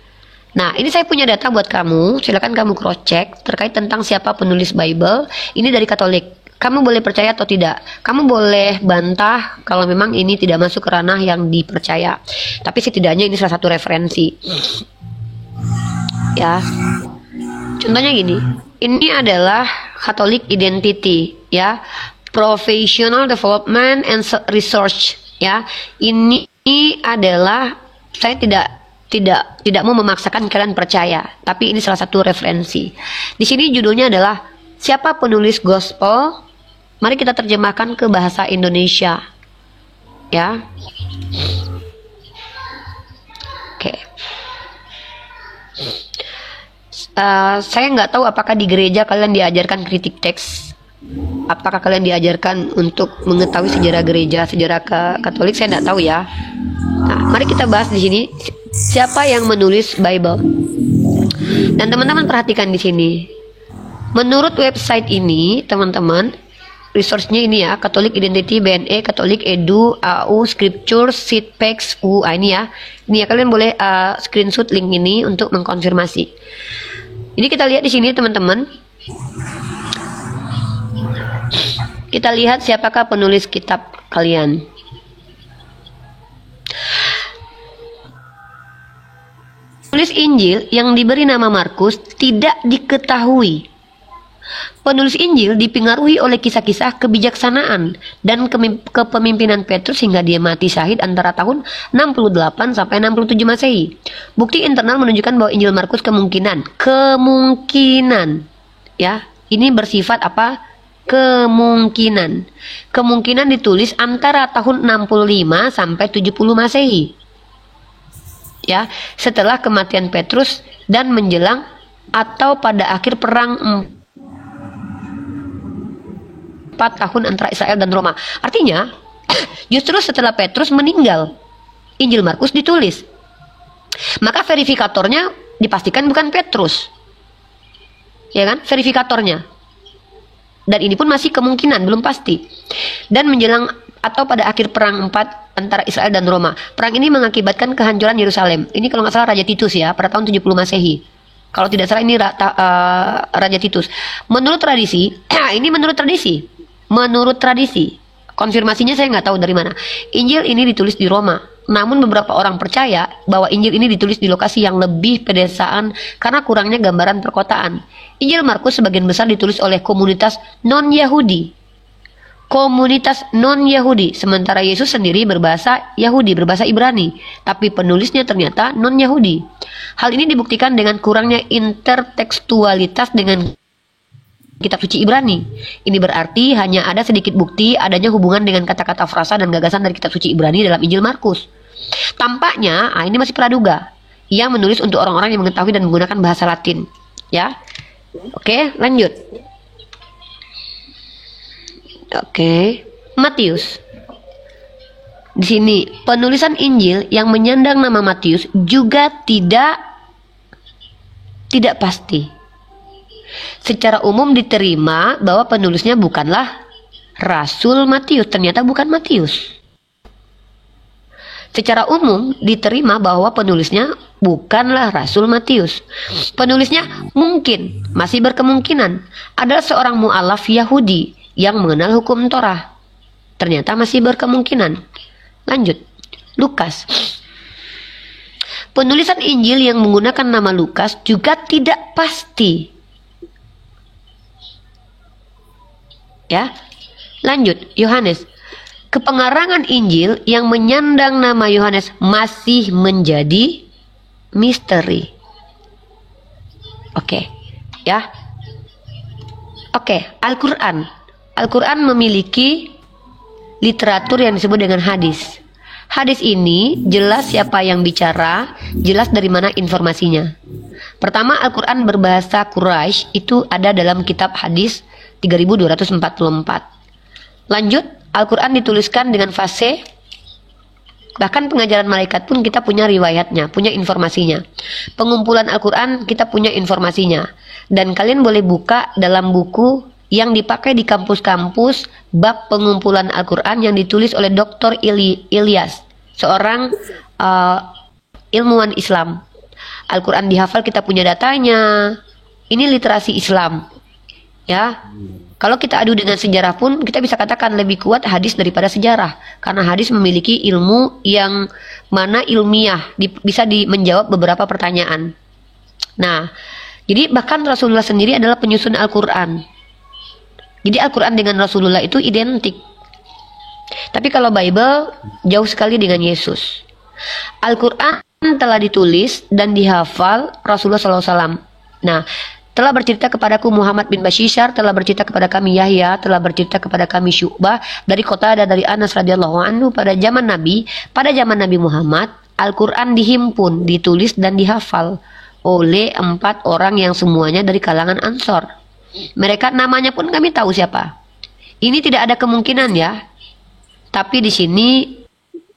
Nah, ini saya punya data buat kamu. Silakan kamu cross check terkait tentang siapa penulis Bible. Ini dari Katolik. Kamu boleh percaya atau tidak. Kamu boleh bantah kalau memang ini tidak masuk ke ranah yang dipercaya. Tapi setidaknya ini salah satu referensi. Ya. Contohnya gini. Ini adalah Catholic Identity, ya. Professional Development and Research, ya. Ini adalah, saya tidak mau memaksakan kalian percaya, tapi ini salah satu referensi. Di sini judulnya adalah siapa penulis gospel. Mari kita terjemahkan ke bahasa Indonesia, ya. Oke. Saya nggak tahu apakah di gereja kalian diajarkan kritik teks. Apakah kalian diajarkan untuk mengetahui sejarah gereja, sejarah Katolik? Saya nggak tahu ya. Nah, mari kita bahas di sini siapa yang menulis Bible. Dan teman-teman perhatikan di sini. Menurut website ini, teman-teman, resource-nya ini ya, Catholic Identity, BNE, Catholic Edu, AU, Scripture, Seedpex, ini ya. Ini ya, kalian boleh screenshot link ini untuk mengkonfirmasi. Ini kita lihat di sini, teman-teman. Kita lihat siapakah penulis kitab kalian. Penulis Injil yang diberi nama Markus tidak diketahui. Penulis Injil dipengaruhi oleh kisah-kisah kebijaksanaan dan kepemimpinan Petrus hingga dia mati syahid antara tahun 68 sampai 67 Masehi. Bukti internal menunjukkan bahwa Injil Markus kemungkinan, ya, ini bersifat apa? Kemungkinan ditulis antara tahun 65 sampai 70 Masehi. Ya, setelah kematian Petrus dan menjelang atau pada akhir perang 4 tahun antara Israel dan Roma. Artinya, justru setelah Petrus meninggal, Injil Markus ditulis. Maka verifikatornya dipastikan bukan Petrus. Ya kan? Verifikatornya. Dan ini pun masih kemungkinan, belum pasti. Dan menjelang atau pada akhir perang 4 antara Israel dan Roma. Perang ini mengakibatkan kehancuran Yerusalem. Ini kalau nggak salah Raja Titus ya, pada tahun 70 Masehi. Kalau tidak salah ini Raja Titus. Menurut tradisi, ini menurut tradisi, konfirmasinya saya nggak tahu dari mana. Injil ini ditulis di Roma. Namun beberapa orang percaya bahwa Injil ini ditulis di lokasi yang lebih pedesaan karena kurangnya gambaran perkotaan. Injil Markus sebagian besar ditulis oleh komunitas non-Yahudi. Sementara Yesus sendiri berbahasa Yahudi, berbahasa Ibrani, tapi penulisnya ternyata non-Yahudi. Hal ini dibuktikan dengan kurangnya intertekstualitas dengan kitab suci Ibrani. Ini berarti hanya ada sedikit bukti adanya hubungan dengan kata-kata frasa dan gagasan dari kitab suci Ibrani dalam Injil Markus. Tampaknya, ini masih praduga, yang menulis untuk orang-orang yang mengetahui dan menggunakan bahasa Latin. Ya, oke, lanjut. Oke, Matius. Di sini penulisan Injil yang menyandang nama Matius juga tidak pasti. Secara umum diterima bahwa penulisnya bukanlah Rasul Matius, ternyata bukan Matius. Secara umum diterima bahwa penulisnya bukanlah Rasul Matius. Penulisnya mungkin, masih berkemungkinan, adalah seorang mu'alaf Yahudi yang mengenal hukum Torah. Ternyata masih berkemungkinan. Lanjut, Lukas. Penulisan Injil yang menggunakan nama Lukas juga tidak pasti. Ya, lanjut, Yohanes. Kepengarangan Injil yang menyandang nama Yohanes masih menjadi misteri. Oke, ya. Oke, Al-Quran. Al-Quran memiliki literatur yang disebut dengan hadis. Hadis ini jelas siapa yang bicara, jelas dari mana informasinya. Pertama, Al-Quran berbahasa Quraisy itu ada dalam kitab hadis 3244. Lanjut, Al-Quran dituliskan dengan fasih. Bahkan pengajaran malaikat pun kita punya riwayatnya, punya informasinya. Pengumpulan Al-Quran kita punya informasinya. Dan kalian boleh buka dalam buku yang dipakai di kampus-kampus bab pengumpulan Al-Quran yang ditulis oleh Dr. Ilyas, seorang ilmuwan Islam. Al-Quran dihafal, kita punya datanya. Ini literasi Islam. Ya, kalau kita adu dengan sejarah pun kita bisa katakan lebih kuat hadis daripada sejarah, karena hadis memiliki ilmu yang mana ilmiah, bisa menjawab beberapa pertanyaan. Nah, jadi bahkan Rasulullah sendiri adalah penyusun Al-Quran. Jadi Al-Quran dengan Rasulullah itu identik. Tapi kalau Bible jauh sekali dengan Yesus. Al-Quran telah ditulis dan dihafal Rasulullah SAW. Nah, telah bercerita kepadaku Muhammad bin Bashishar, telah bercerita kepada kami Yahya, telah bercerita kepada kami Syu'bah dari Qatadah dari Anas radhiyallahu anhu pada zaman Nabi Muhammad, Al-Quran dihimpun, ditulis dan dihafal oleh 4 orang yang semuanya dari kalangan Ansor. Mereka namanya pun kami tahu siapa. Ini tidak ada kemungkinan ya. Tapi di sini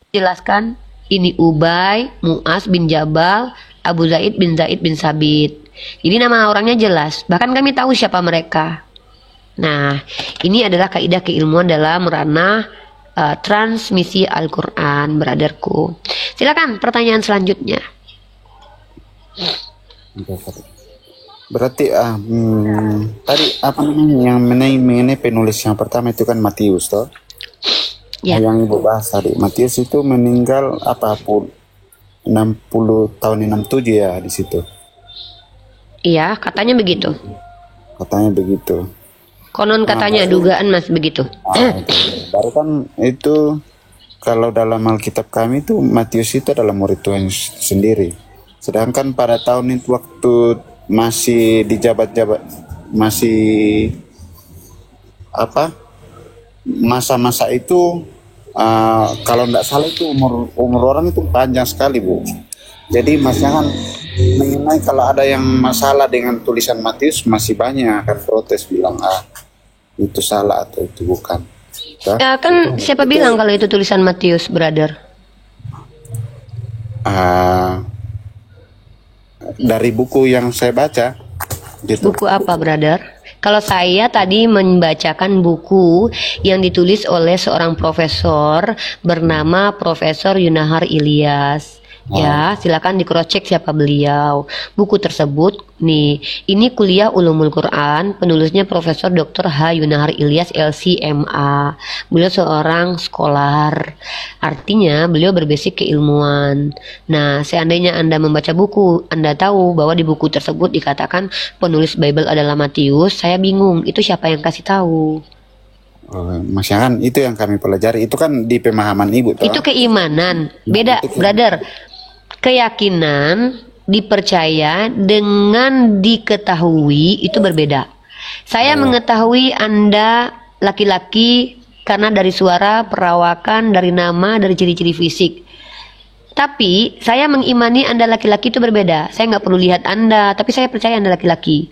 jelaskan ini Ubay, Mu'az bin Jabal, Abu Zaid bin Sabit. Jadi nama orangnya jelas. Bahkan kami tahu siapa mereka. Nah, ini adalah kaidah keilmuan dalam ranah transmisi Al-Quran, brotherku. Silakan pertanyaan selanjutnya. Berarti tadi apa namanya yang mengenai penulis yang pertama itu kan Matius toh? Ya. Yang ibu bahas tadi, Matius itu meninggal apapun 60 tahun 67 ya di situ. Iya, katanya begitu. Katanya begitu. Konon katanya dugaan Mas begitu. Baru kan itu kalau dalam Alkitab kami itu Matius itu adalah murid Tuhan sendiri. Sedangkan pada tahun itu waktu masih dijabat-jabat, masih apa masa-masa itu kalau tidak salah itu umur orang itu panjang sekali Bu. Jadi masnya kan mengenai kalau ada yang masalah dengan tulisan Matius masih banyak kan protes bilang itu salah atau itu bukan. Ya, kan siapa bilang kalau itu tulisan Matius, brother? Dari buku yang saya baca gitu. Buku apa, brother? Kalau saya tadi membacakan buku yang ditulis oleh seorang profesor bernama Profesor Yunahar Ilyas. Ya, silakan di-cross-check siapa beliau. Buku tersebut nih, ini Kuliah Ulumul Quran, penulisnya Profesor Dr. H. Yunahar Ilyas LC.MA. Beliau seorang scholar. Artinya beliau berbasic keilmuan. Nah, seandainya Anda membaca buku, Anda tahu bahwa di buku tersebut dikatakan penulis Bible adalah Matius. Saya bingung, itu siapa yang kasih tahu? Maksudnya kan itu yang kami pelajari, itu kan di pemahaman ibu toh? Itu keimanan, beda, brother. Keyakinan, dipercaya dengan diketahui itu berbeda. Saya mengetahui Anda laki-laki karena dari suara, perawakan, dari nama, dari ciri-ciri fisik. Tapi saya mengimani Anda laki-laki itu berbeda. Saya nggak perlu lihat Anda, tapi saya percaya Anda laki-laki.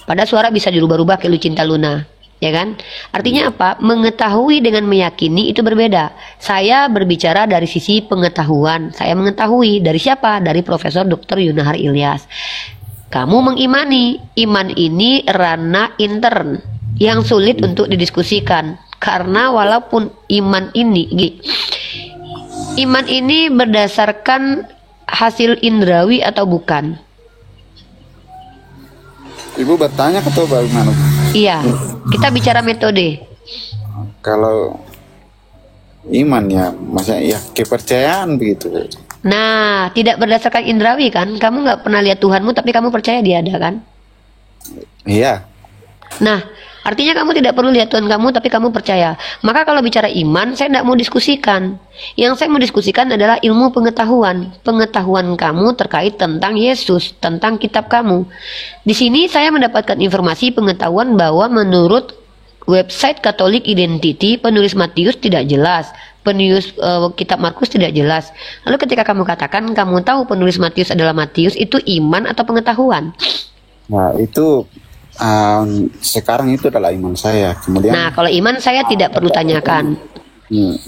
Pada suara bisa dirubah-rubah kayak Lucinta Luna. Ya kan? Artinya apa? Mengetahui dengan meyakini itu berbeda. Saya berbicara dari sisi pengetahuan. Saya mengetahui dari siapa? Dari Profesor Dr. Yunahar Ilyas. Kamu mengimani. Iman ini ranah intern yang sulit untuk didiskusikan. Karena walaupun iman ini berdasarkan hasil indrawi atau bukan? Ibu bertanya atau bagaimana? Iya, kita bicara metode. Kalau iman ya, maksudnya ya kepercayaan begitu. Nah, tidak berdasarkan indrawi kan? Kamu nggak pernah lihat Tuhanmu, tapi kamu percaya dia ada kan? Iya. Nah, artinya kamu tidak perlu lihat Tuhan kamu, tapi kamu percaya. Maka kalau bicara iman, saya tidak mau diskusikan. Yang saya mau diskusikan adalah ilmu pengetahuan. Pengetahuan kamu terkait tentang Yesus, tentang kitab kamu. Di sini saya mendapatkan informasi pengetahuan bahwa menurut website Katolik Identity penulis Matius tidak jelas, penulis kitab Markus tidak jelas. Lalu ketika kamu katakan kamu tahu penulis Matius adalah Matius, itu iman atau pengetahuan? Nah, itu sekarang itu adalah iman saya. Kemudian Nah, kalau iman saya tidak perlu tanyakan.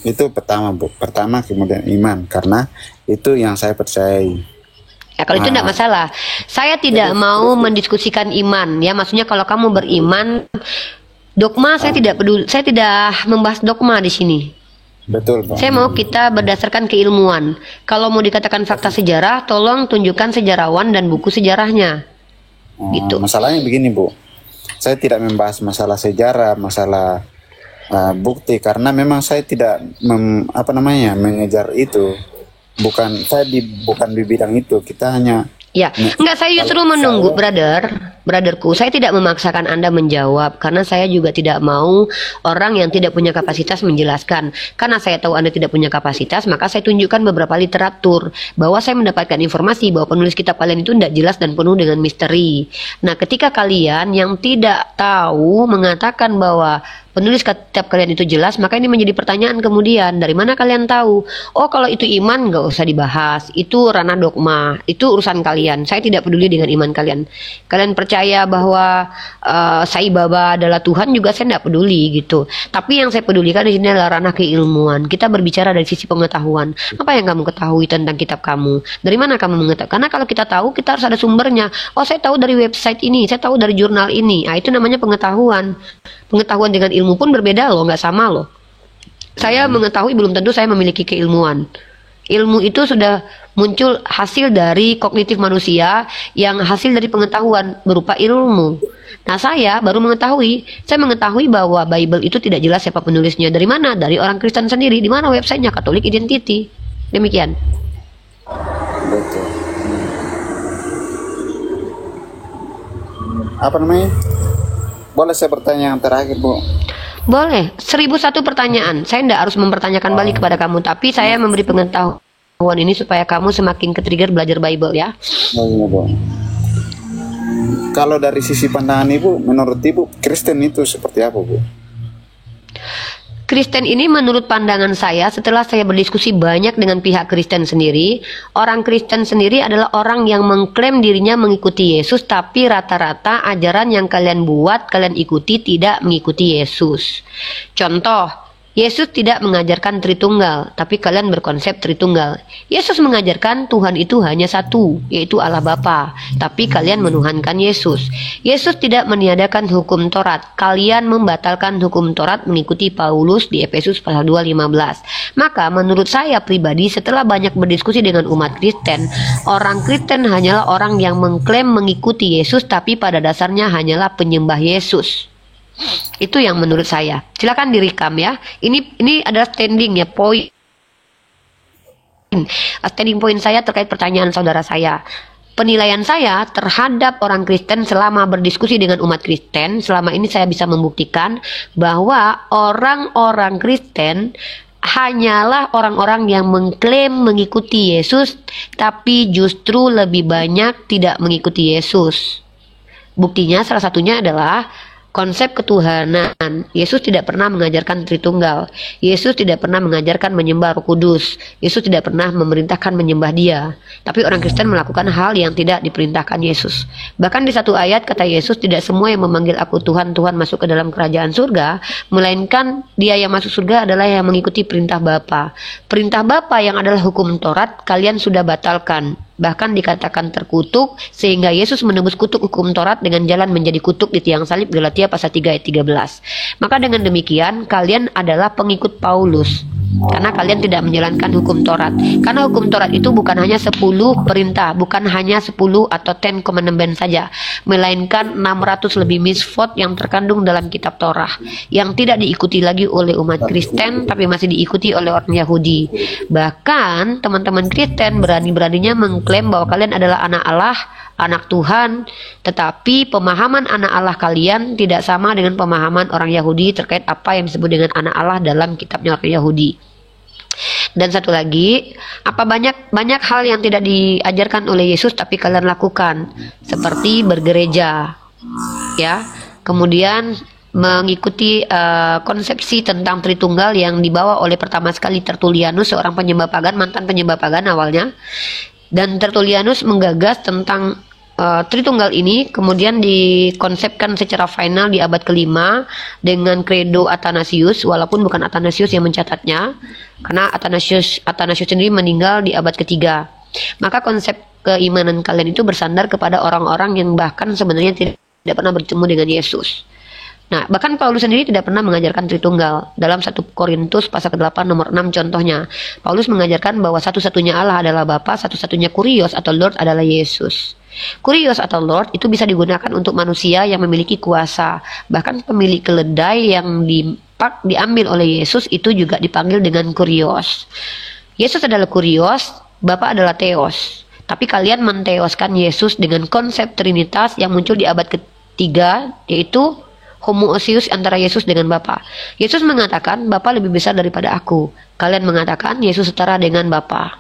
itu pertama, Bu. Pertama, kemudian iman, karena itu yang saya percayai. Ya, kalau itu tidak masalah. Saya tidak mau mendiskusikan iman, ya. Maksudnya kalau kamu beriman, dogma saya tidak peduli. Saya tidak membahas dogma di sini. Betul, Pak. Saya mau kita berdasarkan keilmuan. Kalau mau dikatakan fakta sejarah, tolong tunjukkan sejarawan dan buku sejarahnya. Gitu. Masalahnya begini, Bu. Saya tidak membahas masalah sejarah, masalah bukti, karena memang saya tidak mengejar itu. Bukan di bidang itu. Kita hanya Ya, enggak, saya justru menunggu, brotherku. Saya tidak memaksakan Anda menjawab karena saya juga tidak mau orang yang tidak punya kapasitas menjelaskan. Karena saya tahu Anda tidak punya kapasitas, maka saya tunjukkan beberapa literatur bahwa saya mendapatkan informasi bahwa penulis kitab kalian itu tidak jelas dan penuh dengan misteri. Nah, ketika kalian yang tidak tahu mengatakan bahwa penulis kitab kalian itu jelas, maka ini menjadi pertanyaan kemudian, dari mana kalian tahu? Oh, kalau itu iman nggak usah dibahas, itu ranah dogma, itu urusan kalian. Saya tidak peduli dengan iman kalian. Kalian percaya bahwa Sai Baba adalah Tuhan juga saya tidak peduli gitu. Tapi yang saya pedulikan di sini adalah ranah keilmuan. Kita berbicara dari sisi pengetahuan. Apa yang kamu ketahui tentang kitab kamu? Dari mana kamu mengetahui? Karena kalau kita tahu, kita harus ada sumbernya. Oh, saya tahu dari website ini, saya tahu dari jurnal ini. Nah, itu namanya pengetahuan. Pengetahuan dengan ilmu pun berbeda loh, nggak sama loh. Saya mengetahui belum tentu saya memiliki keilmuan. Ilmu itu sudah muncul hasil dari kognitif manusia yang hasil dari pengetahuan berupa ilmu. Nah, saya baru mengetahui, saya mengetahui bahwa Bible itu tidak jelas siapa penulisnya. Dari mana? Dari orang Kristen sendiri. Di mana websitenya? Katolik Identity. Demikian. betul. Apa namanya? Boleh saya bertanya yang terakhir, Bu? Boleh, 1001 pertanyaan. Saya tidak harus mempertanyakan balik kepada kamu, tapi saya memberi pengetahuan ini supaya kamu semakin ke-trigger belajar Bible ya. Oh iya, Bu. Kalau dari sisi pandangan Ibu, menurut Ibu, Kristen itu seperti apa, Bu? Kristen ini menurut pandangan saya, setelah saya berdiskusi banyak dengan pihak Kristen sendiri, orang Kristen sendiri adalah orang yang mengklaim dirinya mengikuti Yesus, tapi rata-rata ajaran yang kalian buat, kalian ikuti tidak mengikuti Yesus. Contoh, Yesus tidak mengajarkan Tritunggal, tapi kalian berkonsep Tritunggal. Yesus mengajarkan Tuhan itu hanya satu, yaitu Allah Bapa, tapi kalian menuhankan Yesus. Yesus tidak meniadakan hukum Taurat, kalian membatalkan hukum Taurat mengikuti Paulus di Efesus pasal 2:15. Maka menurut saya pribadi, setelah banyak berdiskusi dengan umat Kristen, orang Kristen hanyalah orang yang mengklaim mengikuti Yesus, tapi pada dasarnya hanyalah penyembah Yesus. Itu yang menurut saya. Silakan direkam ya. Ini adalah standing ya, poin. Standing point saya terkait pertanyaan saudara saya. Penilaian saya terhadap orang Kristen selama berdiskusi dengan umat Kristen, selama ini saya bisa membuktikan bahwa orang-orang Kristen hanyalah orang-orang yang mengklaim mengikuti Yesus, tapi justru lebih banyak tidak mengikuti Yesus. Buktinya salah satunya adalah konsep ketuhanan. Yesus tidak pernah mengajarkan Tritunggal. Yesus tidak pernah mengajarkan menyembah Roh Kudus. Yesus tidak pernah memerintahkan menyembah Dia. Tapi orang Kristen melakukan hal yang tidak diperintahkan Yesus. Bahkan di satu ayat kata Yesus, tidak semua yang memanggil aku Tuhan, Tuhan masuk ke dalam kerajaan surga, melainkan dia yang masuk surga adalah yang mengikuti perintah Bapa. Perintah Bapa yang adalah hukum Taurat, kalian sudah batalkan. Bahkan dikatakan terkutuk, sehingga Yesus menebus kutuk hukum Taurat dengan jalan menjadi kutuk di tiang salib, Galatia pasal 3 ayat 13. Maka dengan demikian kalian adalah pengikut Paulus, karena kalian tidak menjalankan hukum Taurat. Karena hukum Taurat itu bukan hanya 10 perintah, bukan hanya 10 atau 10 commandment saja, melainkan 600 lebih mitzvot yang terkandung dalam kitab Torah, yang tidak diikuti lagi oleh umat Kristen, tapi masih diikuti oleh orang Yahudi. Bahkan teman-teman Kristen berani-beraninya mengklaim bahwa kalian adalah anak Allah, anak Tuhan, tetapi pemahaman anak Allah kalian tidak sama dengan pemahaman orang Yahudi terkait apa yang disebut dengan anak Allah dalam kitabnya orang Yahudi. Dan satu lagi, apa banyak hal yang tidak diajarkan oleh Yesus tapi kalian lakukan, seperti bergereja, ya. Kemudian mengikuti konsepsi tentang Tritunggal yang dibawa oleh pertama sekali Tertullianus, seorang penyembah pagan, mantan penyembah pagan awalnya. Dan Tertullianus menggagas tentang Tritunggal ini, kemudian dikonsepkan secara final di abad ke-5 dengan Credo Athanasius, walaupun bukan Athanasius yang mencatatnya, karena Athanasius sendiri meninggal di abad ke-3. Maka konsep keimanan kalian itu bersandar kepada orang-orang yang bahkan sebenarnya tidak pernah bertemu dengan Yesus. Nah, bahkan Paulus sendiri tidak pernah mengajarkan Tritunggal. Dalam 1 Korintus pasal ke-8 nomor 6 contohnya, Paulus mengajarkan bahwa satu-satunya Allah adalah Bapa, satu-satunya Kurios atau Lord adalah Yesus. Kurios atau Lord itu bisa digunakan untuk manusia yang memiliki kuasa. Bahkan pemilik keledai yang diambil oleh Yesus itu juga dipanggil dengan Kurios. Yesus adalah Kurios, Bapa adalah Theos. Tapi kalian menteoskan Yesus dengan konsep Trinitas yang muncul di abad ke-3, yaitu homoousios antara Yesus dengan Bapa. Yesus mengatakan, Bapa lebih besar daripada aku. Kalian mengatakan Yesus setara dengan Bapa.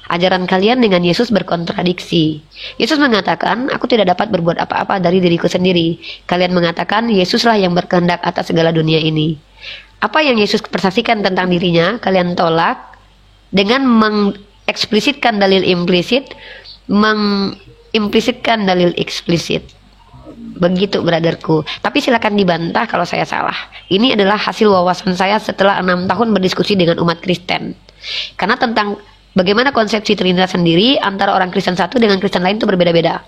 Ajaran kalian dengan Yesus berkontradiksi. Yesus mengatakan, aku tidak dapat berbuat apa-apa dari diriku sendiri. Kalian mengatakan, Yesuslah yang berkehendak atas segala dunia ini. Apa yang Yesus persaksikan tentang dirinya, kalian tolak dengan mengeksplisitkan dalil implisit, mengimplisitkan dalil eksplisit. Begitu brotherku. Tapi silakan dibantah kalau saya salah. Ini adalah hasil wawasan saya setelah 6 tahun berdiskusi dengan umat Kristen. Karena tentang bagaimana konsepsi Trinitas sendiri antara orang Kristen satu dengan Kristen lain itu berbeda-beda.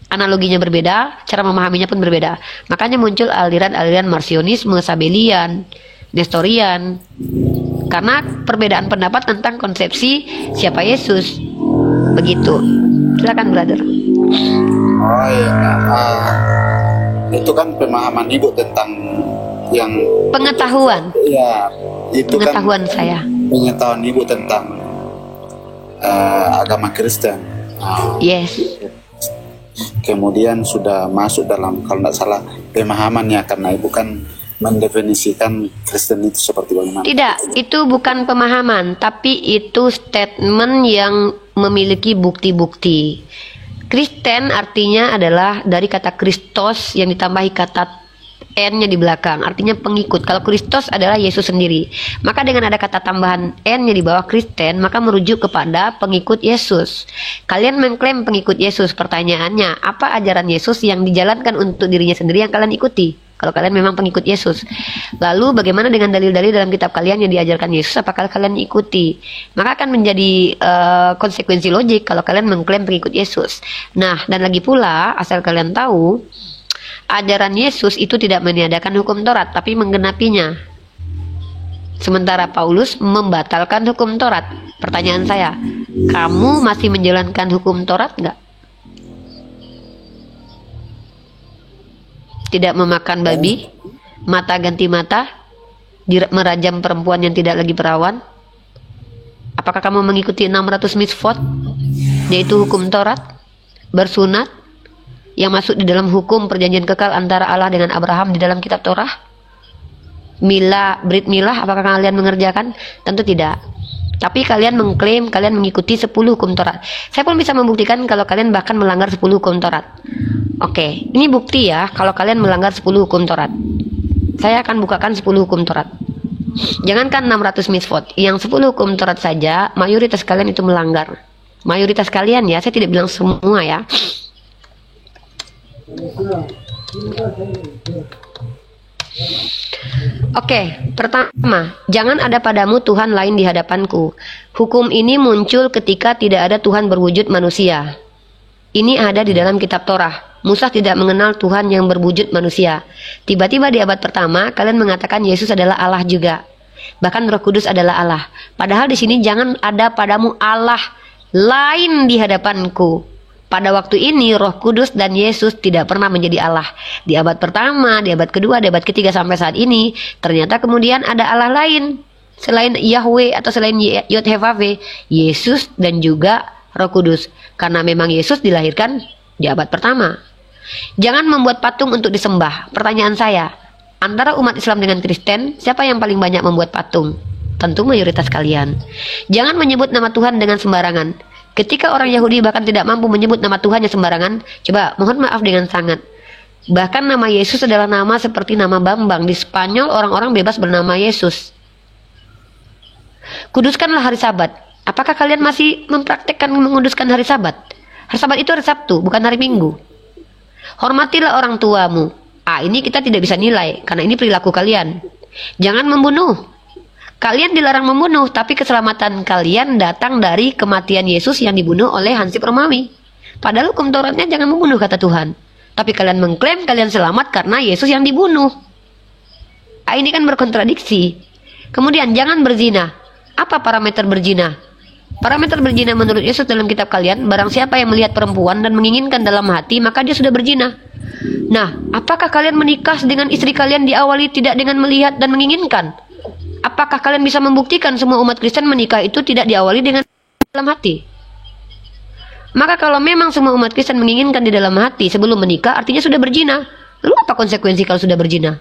Analoginya berbeda, cara memahaminya pun berbeda. Makanya muncul aliran-aliran Marcionisme, Sabellian, Nestorian. Karena perbedaan pendapat tentang konsepsi siapa Yesus. Begitu. Silakan brother. Oh iya, itu kan pemahaman ibu tentang yang pengetahuan. Iya, itu pengetahuan kan saya. Pengetahuan ibu tentang agama Kristen. Yes. Kemudian sudah masuk dalam, kalau tidak salah, pemahamannya, karena ibu kan mendefinisikan Kristen itu seperti bagaimana. Tidak, itu bukan pemahaman, tapi itu statement yang memiliki bukti-bukti. Kristen artinya adalah dari kata Kristos yang ditambahi kata N-nya di belakang, artinya pengikut. Kalau Kristos adalah Yesus sendiri, maka dengan ada kata tambahan N-nya di bawah Kristen, maka merujuk kepada pengikut Yesus. Kalian mengklaim pengikut Yesus, pertanyaannya, apa ajaran Yesus yang dijalankan untuk dirinya sendiri yang kalian ikuti? Kalau kalian memang pengikut Yesus, lalu bagaimana dengan dalil-dalil dalam kitab kalian yang diajarkan Yesus? Apakah kalian ikuti? Maka akan menjadi konsekuensi logik kalau kalian mengklaim pengikut Yesus. Nah, dan lagi pula, asal kalian tahu, ajaran Yesus itu tidak meniadakan hukum Taurat, tapi menggenapinya. Sementara Paulus membatalkan hukum Taurat. Pertanyaan saya, kamu masih menjalankan hukum Taurat nggak? Tidak memakan babi, mata ganti mata, merajam perempuan yang tidak lagi perawan. Apakah kamu mengikuti 600 mitzvot, yaitu hukum Taurat, bersunat, yang masuk di dalam hukum perjanjian kekal antara Allah dengan Abraham di dalam kitab Torah? Milah, Brit Milah, apakah kalian mengerjakan? Tentu tidak. Tapi kalian mengklaim kalian mengikuti 10 hukum Taurat. Saya pun bisa membuktikan kalau kalian bahkan melanggar 10 hukum Taurat. Oke, ini bukti ya kalau kalian melanggar 10 hukum Taurat. Saya akan bukakan 10 hukum Taurat. Jangankan 600 mitzvot, yang 10 hukum Taurat saja mayoritas kalian itu melanggar. Mayoritas kalian ya, saya tidak bilang semua ya. Oke, pertama, jangan ada padamu Tuhan lain di hadapanku. Hukum ini muncul ketika tidak ada Tuhan berwujud manusia. Ini ada di dalam kitab Torah. Musa tidak mengenal Tuhan yang berwujud manusia. Tiba-tiba di abad pertama, kalian mengatakan Yesus adalah Allah juga. Bahkan Roh Kudus adalah Allah. Padahal di sini jangan ada padamu Allah lain di hadapanku. Pada waktu ini Roh Kudus dan Yesus tidak pernah menjadi Allah. Di abad pertama, di abad kedua, di abad ketiga sampai saat ini, ternyata kemudian ada Allah lain selain Yahweh atau selain Yod-Heh-Vav-Veh, Yesus dan juga Roh Kudus. Karena memang Yesus dilahirkan di abad pertama. Jangan membuat patung untuk disembah. Pertanyaan saya, antara umat Islam dengan Kristen, siapa yang paling banyak membuat patung? Tentu mayoritas kalian. Jangan menyebut nama Tuhan dengan sembarangan. Ketika orang Yahudi bahkan tidak mampu menyebut nama Tuhannya sembarangan, coba mohon maaf dengan sangat. Bahkan nama Yesus adalah nama seperti nama Bambang. Di Spanyol orang-orang bebas bernama Yesus. Kuduskanlah hari Sabat. Apakah kalian masih mempraktekkan menguduskan hari Sabat? Hari Sabat itu hari Sabtu, bukan hari Minggu. Hormatilah orang tuamu. Ini kita tidak bisa nilai, karena ini perilaku kalian. Jangan membunuh. Kalian dilarang membunuh, tapi keselamatan kalian datang dari kematian Yesus yang dibunuh oleh Hansip Romawi. Padahal hukum Tauratnya jangan membunuh, kata Tuhan. Tapi kalian mengklaim kalian selamat karena Yesus yang dibunuh. Ini kan berkontradiksi. Kemudian jangan berzina. Apa parameter berzina? Parameter berzina menurut Yesus dalam kitab kalian, barang siapa yang melihat perempuan dan menginginkan dalam hati, maka dia sudah berzina. Nah, apakah kalian menikah dengan istri kalian diawali tidak dengan melihat dan menginginkan? Apakah kalian bisa membuktikan semua umat Kristen menikah itu tidak diawali dengan dalam hati? Maka kalau memang semua umat Kristen menginginkan di dalam hati sebelum menikah, artinya sudah berzina. Lalu apa konsekuensi kalau sudah berzina?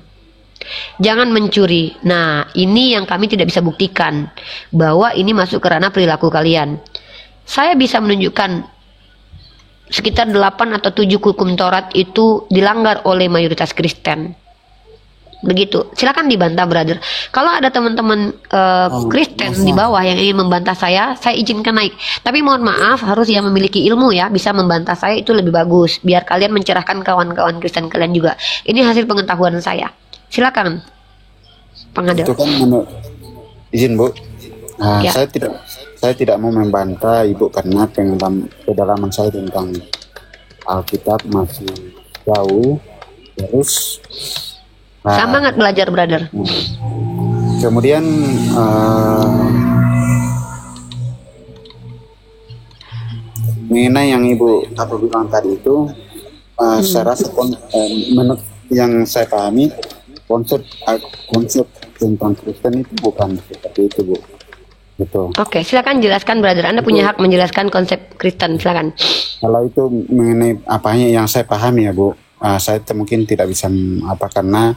Jangan mencuri. Nah, ini yang kami tidak bisa buktikan bahwa ini masuk ke ranah perilaku kalian. Saya bisa menunjukkan sekitar 8 atau 7 hukum Taurat itu dilanggar oleh mayoritas Kristen. Begitu. Silakan dibantah, brother. Kalau ada teman-teman Kristen di bawah yang ingin membantah saya izinkan naik. Tapi mohon maaf, harus yang memiliki ilmu ya, bisa membantah saya itu lebih bagus. Biar kalian mencerahkan kawan-kawan Kristen kalian juga. Ini hasil pengetahuan saya. Silakan, Pengadil. Itu kan izin Bu. Ya. Saya tidak mau membantah Ibu karena kedalaman saya tentang Alkitab masih jauh. Terus semangat belajar, brother. Kemudian mengenai yang Ibu bilang tadi itu, saya rasa menurut yang saya pahami konsep tentang Kristen itu bukan seperti itu, Bu. Gitu. Oke, silakan jelaskan, brother. Anda punya hak menjelaskan konsep Kristen, silakan. Kalau itu mengenai apanya yang saya pahami ya, Bu. Saya mungkin tidak bisa karena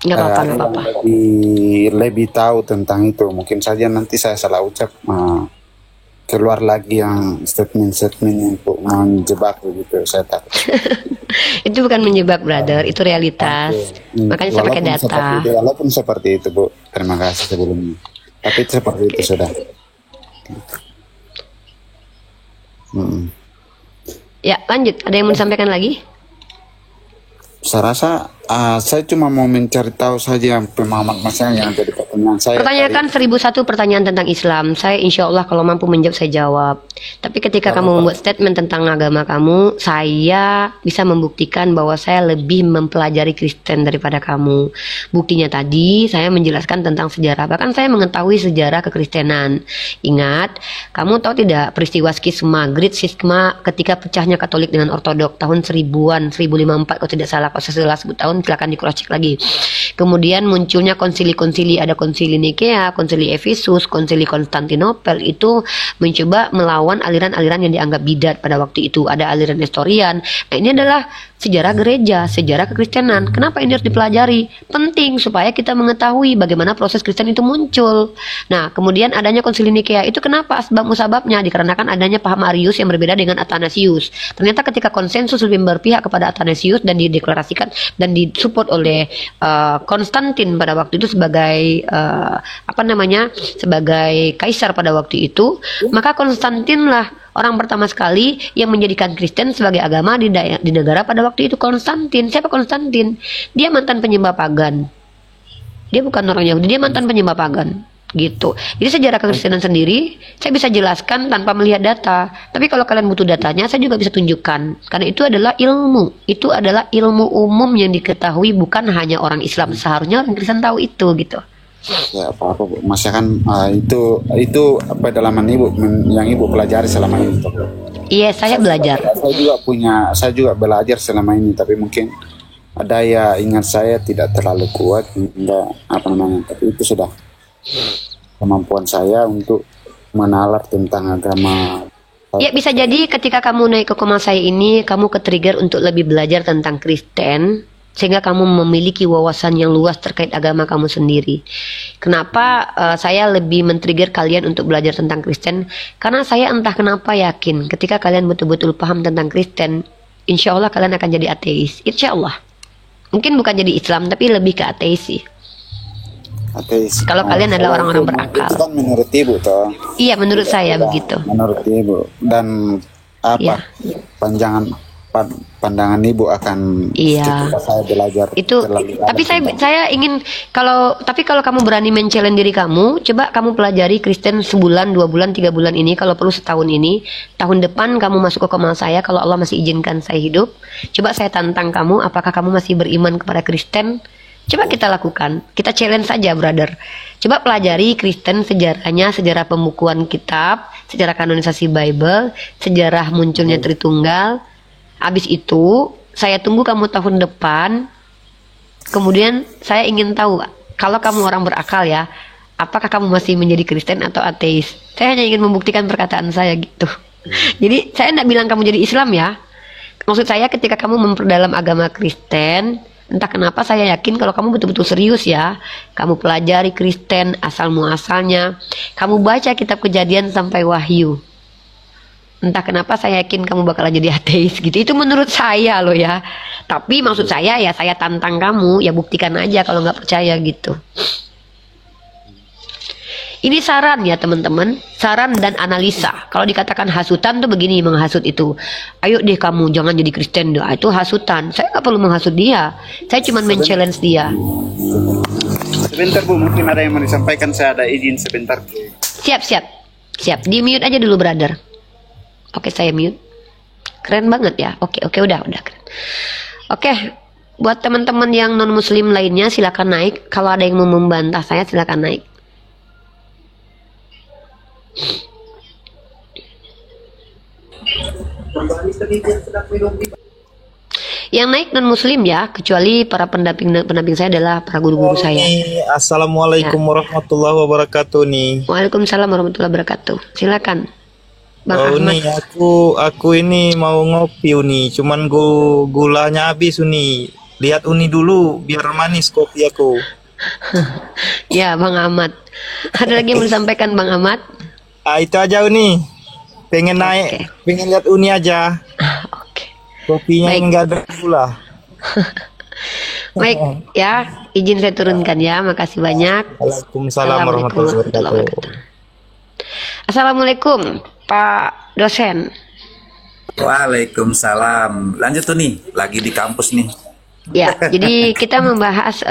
nggak apa-apa. Lebih tahu tentang itu. Mungkin saja nanti saya salah ucap, keluar lagi yang statement untuk menjebak begitu, saya takut. Itu bukan menjebak, brother, itu realitas. Makanya saya pakai data. Walaupun seperti itu, Bu. Terima kasih sebelumnya. Tapi seperti itu sudah. Ya, lanjut. Ada yang mau disampaikan lagi? Saya rasa saya cuma mau mencari tahu saja pemahaman masalah yang jadi pertanyaan saya. Pertanyakan 1001 pertanyaan tentang Islam. Saya insya Allah kalau mampu menjawab saya jawab. Tapi ketika kamu membuat statement tentang agama kamu, saya bisa membuktikan bahwa saya lebih mempelajari Kristen daripada kamu. Buktinya tadi saya menjelaskan tentang sejarah. Bahkan saya mengetahui sejarah kekristenan. Ingat, kamu tahu tidak peristiwa skisma, Great Schisma ketika pecahnya Katolik dengan Ortodok tahun 1054 kalau tidak salah. Kalau saya salah sebut tahun silakan di cross check lagi. Kemudian munculnya konsili-konsili, ada konsili Nikea, konsili Efesus, konsili Konstantinopel, itu mencoba melawan aliran-aliran yang dianggap bidat pada waktu itu. Ada aliran Nestorian. Nah, ini adalah sejarah gereja, sejarah kekristenan. Kenapa ini harus dipelajari? Penting supaya kita mengetahui bagaimana proses Kristen itu muncul. Nah, kemudian adanya konsili Nikea itu kenapa? Asbab musababnya dikarenakan adanya paham Arius yang berbeda dengan Athanasius. Ternyata ketika konsensus lebih berpihak kepada Athanasius dan dideklarasikan dan disupport oleh Konstantin pada waktu itu sebagai sebagai kaisar pada waktu itu, maka Konstantin lah orang pertama sekali yang menjadikan Kristen sebagai agama di negara pada waktu itu. Konstantin. Siapa Konstantin? Dia mantan penyembah pagan. Dia bukan orang Yahudi, dia mantan penyembah pagan. Gitu. Jadi sejarah kekristenan sendiri saya bisa jelaskan tanpa melihat data. Tapi kalau kalian butuh datanya, saya juga bisa tunjukkan. Karena itu adalah ilmu. Itu adalah ilmu umum yang diketahui bukan hanya orang Islam. Seharusnya orang Kristen tahu itu gitu. Ya apa-apa, Bu. Masih kan itu pedalaman Ibu yang Ibu pelajari selama ini. Iya, saya belajar. Saya juga belajar selama ini, tapi mungkin ada ya ingat saya tidak terlalu kuat, tapi itu sudah kemampuan saya untuk menalar tentang agama. Ya, bisa jadi ketika kamu naik ke koma saya ini, kamu ke-trigger untuk lebih belajar tentang Kristen, sehingga kamu memiliki wawasan yang luas terkait agama kamu sendiri. Kenapa saya lebih men-trigger kalian untuk belajar tentang Kristen? Karena saya entah kenapa yakin ketika kalian betul-betul paham tentang Kristen, insya Allah kalian akan jadi ateis. Insya Allah. Mungkin bukan jadi Islam, tapi lebih ke ateis sih. Ateis. Kalau kalian adalah orang-orang berakal. Itu kan menurut ibu toh. Iya, menurut saya begitu. Menurut ibu. Dan apa pandangan ibu akan Iya. ketika saya belajar Itu terlalu tapi dalam saya ingin kalau kamu berani men-challenge diri kamu, coba kamu pelajari Kristen sebulan, 2 bulan, 3 bulan ini, kalau perlu setahun ini. Tahun depan kamu masuk ke Komal saya kalau Allah masih izinkan saya hidup. Coba saya tantang kamu, apakah kamu masih beriman kepada Kristen? Coba kita lakukan. Kita challenge saja, brother. Coba pelajari Kristen, sejarahnya, sejarah pembukuan kitab, sejarah kanonisasi Bible, sejarah munculnya Tritunggal. Habis itu, saya tunggu kamu tahun depan. Kemudian saya ingin tahu, kalau kamu orang berakal ya, apakah kamu masih menjadi Kristen atau ateis? Saya hanya ingin membuktikan perkataan saya gitu. Jadi saya tidak bilang kamu jadi Islam ya. Maksud saya ketika kamu memperdalam agama Kristen, entah kenapa saya yakin kalau kamu betul-betul serius ya, kamu pelajari Kristen asal muasalnya, kamu baca kitab Kejadian sampai Wahyu. Entah kenapa saya yakin kamu bakalan jadi ateis gitu. Itu menurut saya loh ya. Tapi maksud saya ya, saya tantang kamu, ya buktikan aja kalau nggak percaya gitu. Ini saran ya teman-teman, saran dan analisa. Kalau dikatakan hasutan tuh begini, menghasut itu. Ayo deh kamu jangan jadi Kristen deh. Itu hasutan. Saya nggak perlu menghasut dia. Saya cuma men-challenge dia. Sebentar Bu, mungkin ada yang mau disampaikan, saya ada izin sebentar. Siap. Di mute aja dulu brother. Oke, saya mute. Keren banget ya. Oke, udah keren. Oke, buat teman-teman yang non muslim lainnya silakan naik. Kalau ada yang mau membantah saya silakan naik. Yang naik non muslim ya, kecuali para pendamping saya adalah para guru-guru saya. Assalamualaikum warahmatullahi wabarakatuh nih. Waalaikumsalam warahmatullahi wabarakatuh. Silakan. Bang Ahmad. Uni, aku ini mau ngopi Uni, cuman gulanya habis Uni. Lihat Uni dulu biar manis kopi aku. Ya Bang Ahmad. Ada lagi yang mau disampaikan Bang Ahmad? Itu aja Uni. Pengen naik, pengen lihat Uni aja. Oke. Kopinya enggak ada gula. Baik ya, izin saya turunkan ya. Makasih banyak. Waalaikumsalam warahmatullahi wabarakatuh. Assalamualaikum Pak dosen. Waalaikumsalam. Lanjut tuh nih, lagi di kampus nih. Ya, jadi kita membahas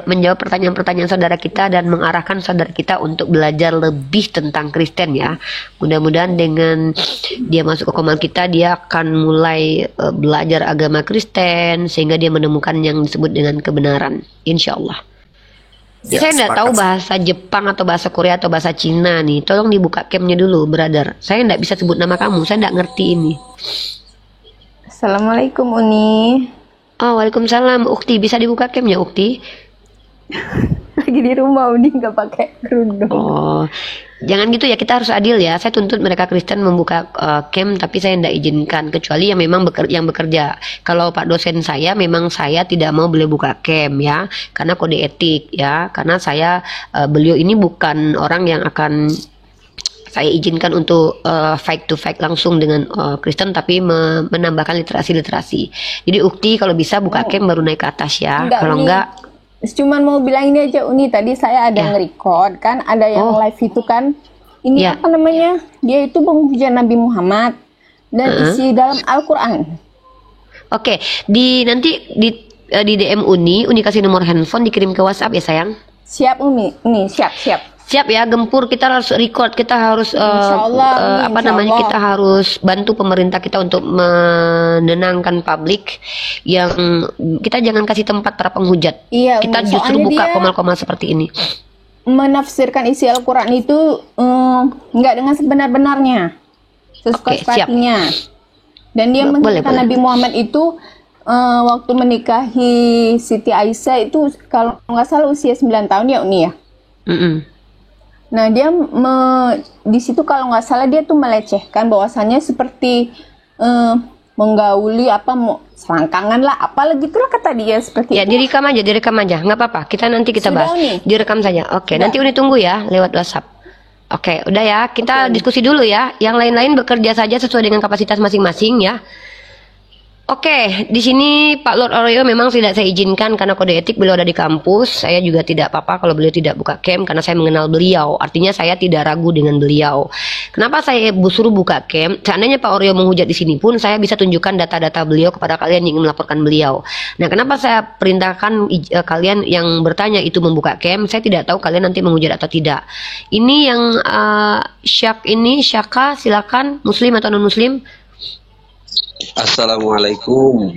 menjawab pertanyaan-pertanyaan saudara kita dan mengarahkan saudara kita untuk belajar lebih tentang Kristen ya. Mudah-mudahan dengan dia masuk ke Komal kita, dia akan mulai belajar agama Kristen sehingga dia menemukan yang disebut dengan kebenaran. Insya Allah. Ya, Saya nggak tahu bahasa Jepang atau bahasa Korea atau bahasa Cina nih. Tolong dibuka camnya dulu, brother. Saya nggak bisa sebut nama kamu. Saya nggak ngerti ini. Assalamualaikum Uni. Oh, waalaikumsalam. Ukti, bisa dibuka camnya Ukti? Lagi di rumah Uni nggak pakai kerudung. Oh, jangan gitu ya. Kita harus adil ya. Saya tuntut mereka Kristen membuka cam, tapi saya tidak izinkan kecuali yang memang bekerja. Kalau Pak dosen saya, memang saya tidak mau beliau buka cam ya, karena kode etik ya. Karena beliau ini bukan orang yang akan saya izinkan untuk fight to fight langsung dengan Kristen, tapi menambahkan literasi. Jadi Ukti kalau bisa buka cam baru naik ke atas ya. Kalau enggak. Cuman mau bilang ini aja Uni, tadi saya ada nge-record kan, ada yang live itu kan, ini apa namanya, dia itu menghujat Nabi Muhammad dan isi dalam Al-Quran. Oke, nanti di DM Uni kasih nomor handphone, dikirim ke WhatsApp ya sayang. Siap Uni, siap. Siap ya, Gempur, kita harus record, kita harus kita harus bantu pemerintah kita untuk menenangkan publik, yang kita jangan kasih tempat para penghujat. Iya, kita justru buka komal-komal seperti ini. Menafsirkan isi Al-Quran itu nggak dengan sebenar-benarnya, sesuka hatinya. Dan dia menghujatkan Nabi Muhammad itu waktu menikahi Siti Aisyah itu kalau nggak salah usia 9 tahun ya Uni ya. Nah dia di situ kalau nggak salah dia tuh melecehkan bahwasannya seperti menggauli selangkangan lah, apalah gitulah kata dia seperti ya, itu. direkam aja, nggak apa-apa. Nanti kita bahas. Direkam saja. Oke, nanti Uni tunggu ya lewat WhatsApp. Oke, udah ya, kita diskusi dulu ya. Yang lain-lain bekerja saja sesuai dengan kapasitas masing-masing ya. Oke, di sini Pak Lord Oreo memang tidak saya izinkan karena kode etik beliau ada di kampus. Saya juga tidak apa-apa kalau beliau tidak buka cam karena saya mengenal beliau. Artinya saya tidak ragu dengan beliau. Kenapa saya suruh buka cam? Seandainya Pak Oreo menghujat di sini pun saya bisa tunjukkan data-data beliau kepada kalian yang ingin melaporkan beliau. Nah, kenapa saya perintahkan kalian yang bertanya itu membuka cam? Saya tidak tahu kalian nanti menghujat atau tidak. Ini yang Syaka, silakan, muslim atau non muslim? Assalamualaikum.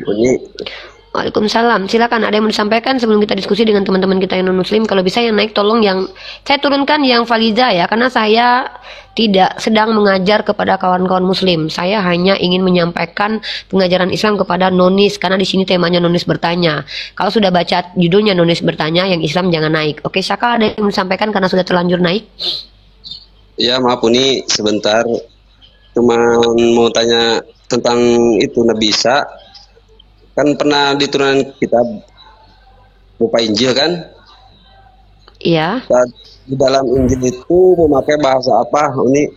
Waalaikumsalam. Silakan, ada yang mau disampaikan sebelum kita diskusi dengan teman-teman kita yang non muslim. Kalau bisa yang naik tolong yang saya turunkan yang Faliza ya, karena saya tidak sedang mengajar kepada kawan-kawan muslim. Saya hanya ingin menyampaikan pengajaran Islam kepada nonis karena di sini temanya nonis bertanya. Kalau sudah baca judulnya nonis bertanya, yang Islam jangan naik. Oke, Syaka, ada yang mau disampaikan karena sudah terlanjur naik? Ya, maaf Uni, sebentar. Cuma mau tanya tentang itu Nabi Isa. Kan pernah diturunkan kitab berupa Injil kan? Iya. Di dalam Injil itu memakai bahasa apa? Ini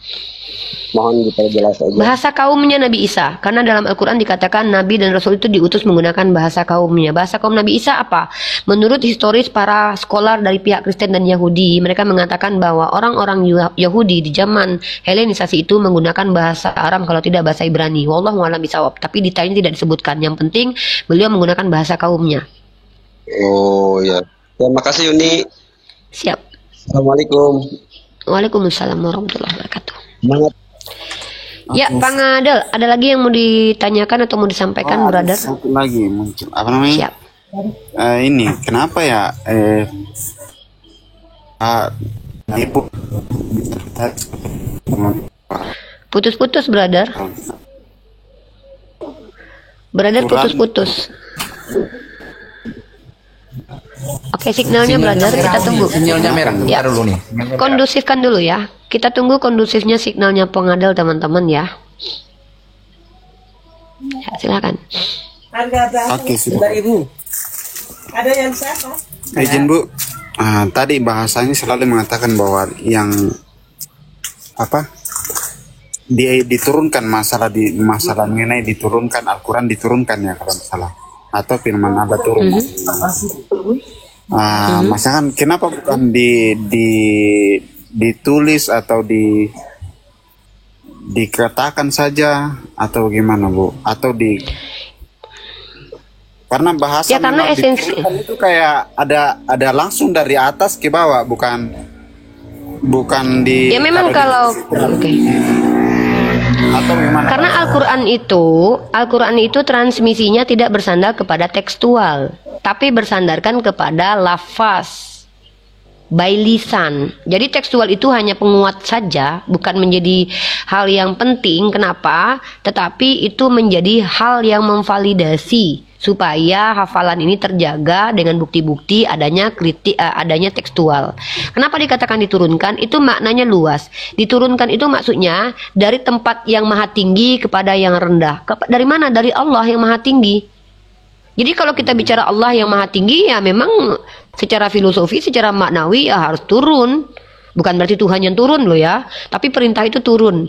mohon diperjelas aja. Bahasa kaumnya Nabi Isa. Karena dalam Al-Quran dikatakan Nabi dan Rasul itu diutus menggunakan bahasa kaumnya. Bahasa kaum Nabi Isa apa? Menurut historis para scholar dari pihak Kristen dan Yahudi, mereka mengatakan bahwa orang-orang Yahudi di zaman Helenisasi itu menggunakan bahasa Aram kalau tidak bahasa Ibrani. Wallahu a'lam bishawab. Tapi detailnya tidak disebutkan. Yang penting beliau menggunakan bahasa kaumnya. Oh ya. Terima kasih Uni. Siap. Assalamualaikum. Waalaikumsalam warahmatullahi wabarakatuh. Semangat. Ya, Pak Ngadel, ada lagi yang mau ditanyakan atau mau disampaikan, brother? Satu lagi muncul apa namanya? Siap. Ini kenapa ya ibu Putus-putus, brother. Brother, putus-putus. Oke, signalnya brother, kita tunggu. Sinyalnya merah. Ya. Dulu nih. Kondusifkan dulu ya. Kita tunggu kondusifnya signalnya pengadil teman-teman ya. Ya, silakan. Oke, sudah Ibu. Ada yang siapa? Izin Bu. Tadi bahasanya selalu mengatakan bahwa yang apa? Diturunkan masalah mengenai diturunkan Al-Quran diturunkan ya kalau salah. Atau firman Allah turun. Misalkan kenapa bukan ditulis atau dikatakan saja atau gimana Bu? Atau karena bahasa ya, karena esensi itu kayak ada langsung dari atas ke bawah, bukan di. Ya memang kalau atau gimana? Karena Al-Quran itu transmisinya tidak bersandar kepada tekstual, tapi bersandarkan kepada lafaz, by lisan. Jadi tekstual itu hanya penguat saja, bukan menjadi hal yang penting. Kenapa? Tetapi itu menjadi hal yang memvalidasi supaya hafalan ini terjaga dengan bukti-bukti adanya tekstual. Kenapa dikatakan diturunkan? Itu maknanya luas. Diturunkan itu maksudnya dari tempat yang maha tinggi kepada yang rendah. Dari mana? Dari Allah yang maha tinggi. Jadi kalau kita bicara Allah yang maha tinggi, ya memang secara filosofi, secara maknawi ya harus turun. Bukan berarti Tuhan yang turun loh ya, tapi perintah itu turun.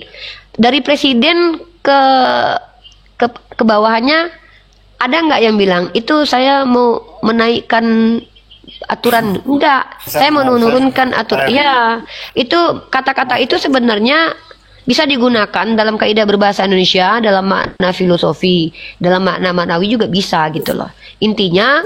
Dari presiden ke bawahannya. Ada nggak yang bilang itu saya mau menaikkan aturan? Enggak, saya mau menurunkan aturan. Ya, itu kata-kata itu sebenarnya bisa digunakan dalam kaidah berbahasa Indonesia, dalam makna filosofi, dalam makna maknawi juga bisa gitu loh. Intinya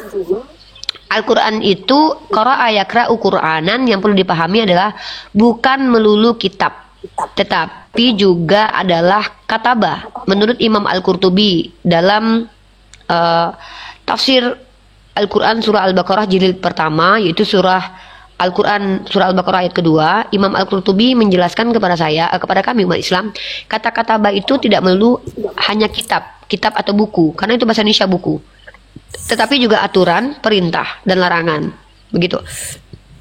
Al-Quran itu qara'a yaqra'u Qur'anan, yang perlu dipahami adalah bukan melulu kitab, tetapi juga adalah katabah. Menurut Imam Al-Qurtubi dalam tafsir Al-Quran surah Al-Baqarah jilid pertama, yaitu surah Al-Quran surah Al-Baqarah ayat kedua, Imam Al-Qurtubi menjelaskan kepada kami umat Islam, kata-kata ba itu tidak melulu hanya kitab atau buku, karena itu bahasa Indonesia buku, tetapi juga aturan, perintah, dan larangan. Begitu.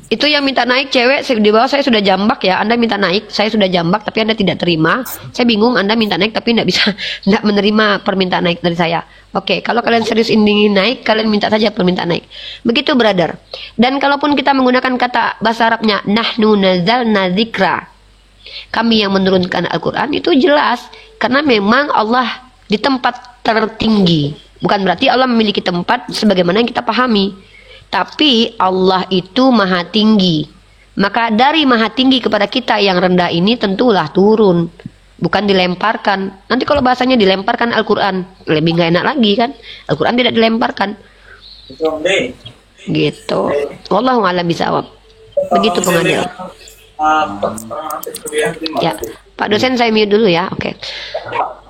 Itu yang minta naik cewek di bawah, saya sudah jambak ya. Anda minta naik, saya sudah jambak tapi Anda tidak terima. Saya bingung, Anda minta naik tapi tidak menerima permintaan naik dari saya. Oke, kalau kalian serius ingin naik, kalian minta saja permintaan naik. Begitu brother. Dan kalaupun kita menggunakan kata bahasa Arabnya nahnu nazzalna dzikra, kami yang menurunkan Al-Quran, itu jelas karena memang Allah di tempat tertinggi. Bukan berarti Allah memiliki tempat sebagaimana yang kita pahami. Tapi Allah itu maha tinggi. Maka dari maha tinggi kepada kita yang rendah ini tentulah turun. Bukan dilemparkan. Nanti kalau bahasanya dilemparkan Al-Quran, lebih nggak enak lagi kan. Al-Quran tidak dilemparkan. Gitu. Wallahu a'lam bishawab. Begitu pengadilan. Ya, Pak dosen saya mute dulu ya. Oke.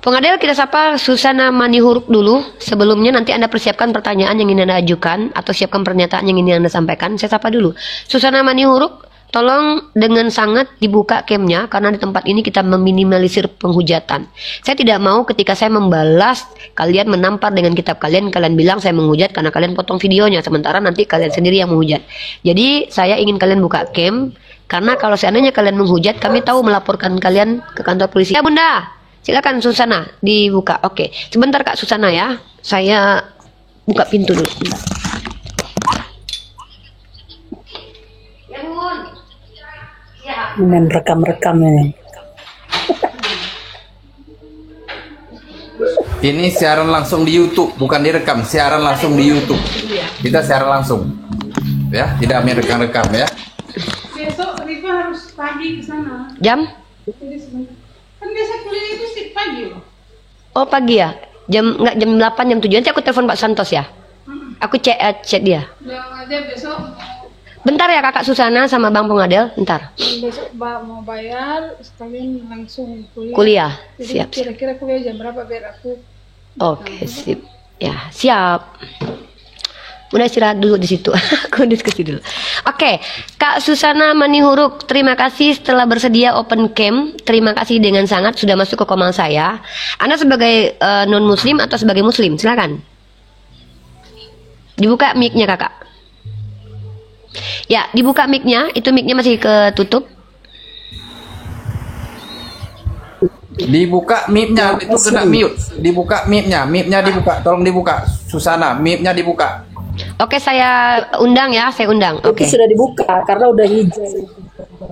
Pengadil kita sapa Susana Manihuruk dulu. Sebelumnya nanti Anda persiapkan pertanyaan yang ingin Anda ajukan atau siapkan pernyataan yang ingin Anda sampaikan. Saya sapa dulu. Susana Manihuruk, tolong dengan sangat dibuka camnya karena di tempat ini kita meminimalisir penghujatan. Saya tidak mau ketika saya membalas kalian menampar dengan kitab kalian bilang saya menghujat karena kalian potong videonya sementara nanti kalian sendiri yang menghujat. Jadi saya ingin kalian buka cam karena kalau seandainya kalian menghujat kami tahu melaporkan kalian ke kantor polisi. Ya Bunda, silakan Susana dibuka. Oke, sebentar Kak Susana ya. Saya buka pintu dulu. Bentar. Ya Bun. Main rekam-rekam ini. Ini siaran langsung di YouTube, bukan direkam, siaran langsung di YouTube. Kita siaran langsung. Ya, tidak merekam-rekam ya. Besok Rifa harus pagi ke sana. Jam? Kan biasa kuliah itu sih pagi loh. Oh pagi ya? Jam 8 jam 7. Nanti aku telepon Pak Santos ya. Aku chat dia. Yang aja besok. Bentar ya Kakak Susana sama Bang Pengadel, bentar. Besok mau bayar sekalian langsung kuliah. Kuliah, Jadi siap. kira-kira kuliah jam berapa biar aku. Oke, sip. Ya, siap. Udah istirahat dulu di situ. Aku diskusi dulu. Oke, Kak Susana Manihuruk, terima kasih setelah bersedia open cam. Terima kasih dengan sangat sudah masuk ke komal saya. Anda sebagai non muslim atau sebagai muslim? Silakan. Dibuka mic-nya Kakak. Ya, dibuka mic-nya. Itu mic-nya masih ketutup. Dibuka mic-nya, itu kena mute. Dibuka mic-nya, mic-nya dibuka. Tolong dibuka, Susana, mic-nya dibuka. Oke, saya undang ya, saya undang. Oke. Itu sudah dibuka karena udah hijau.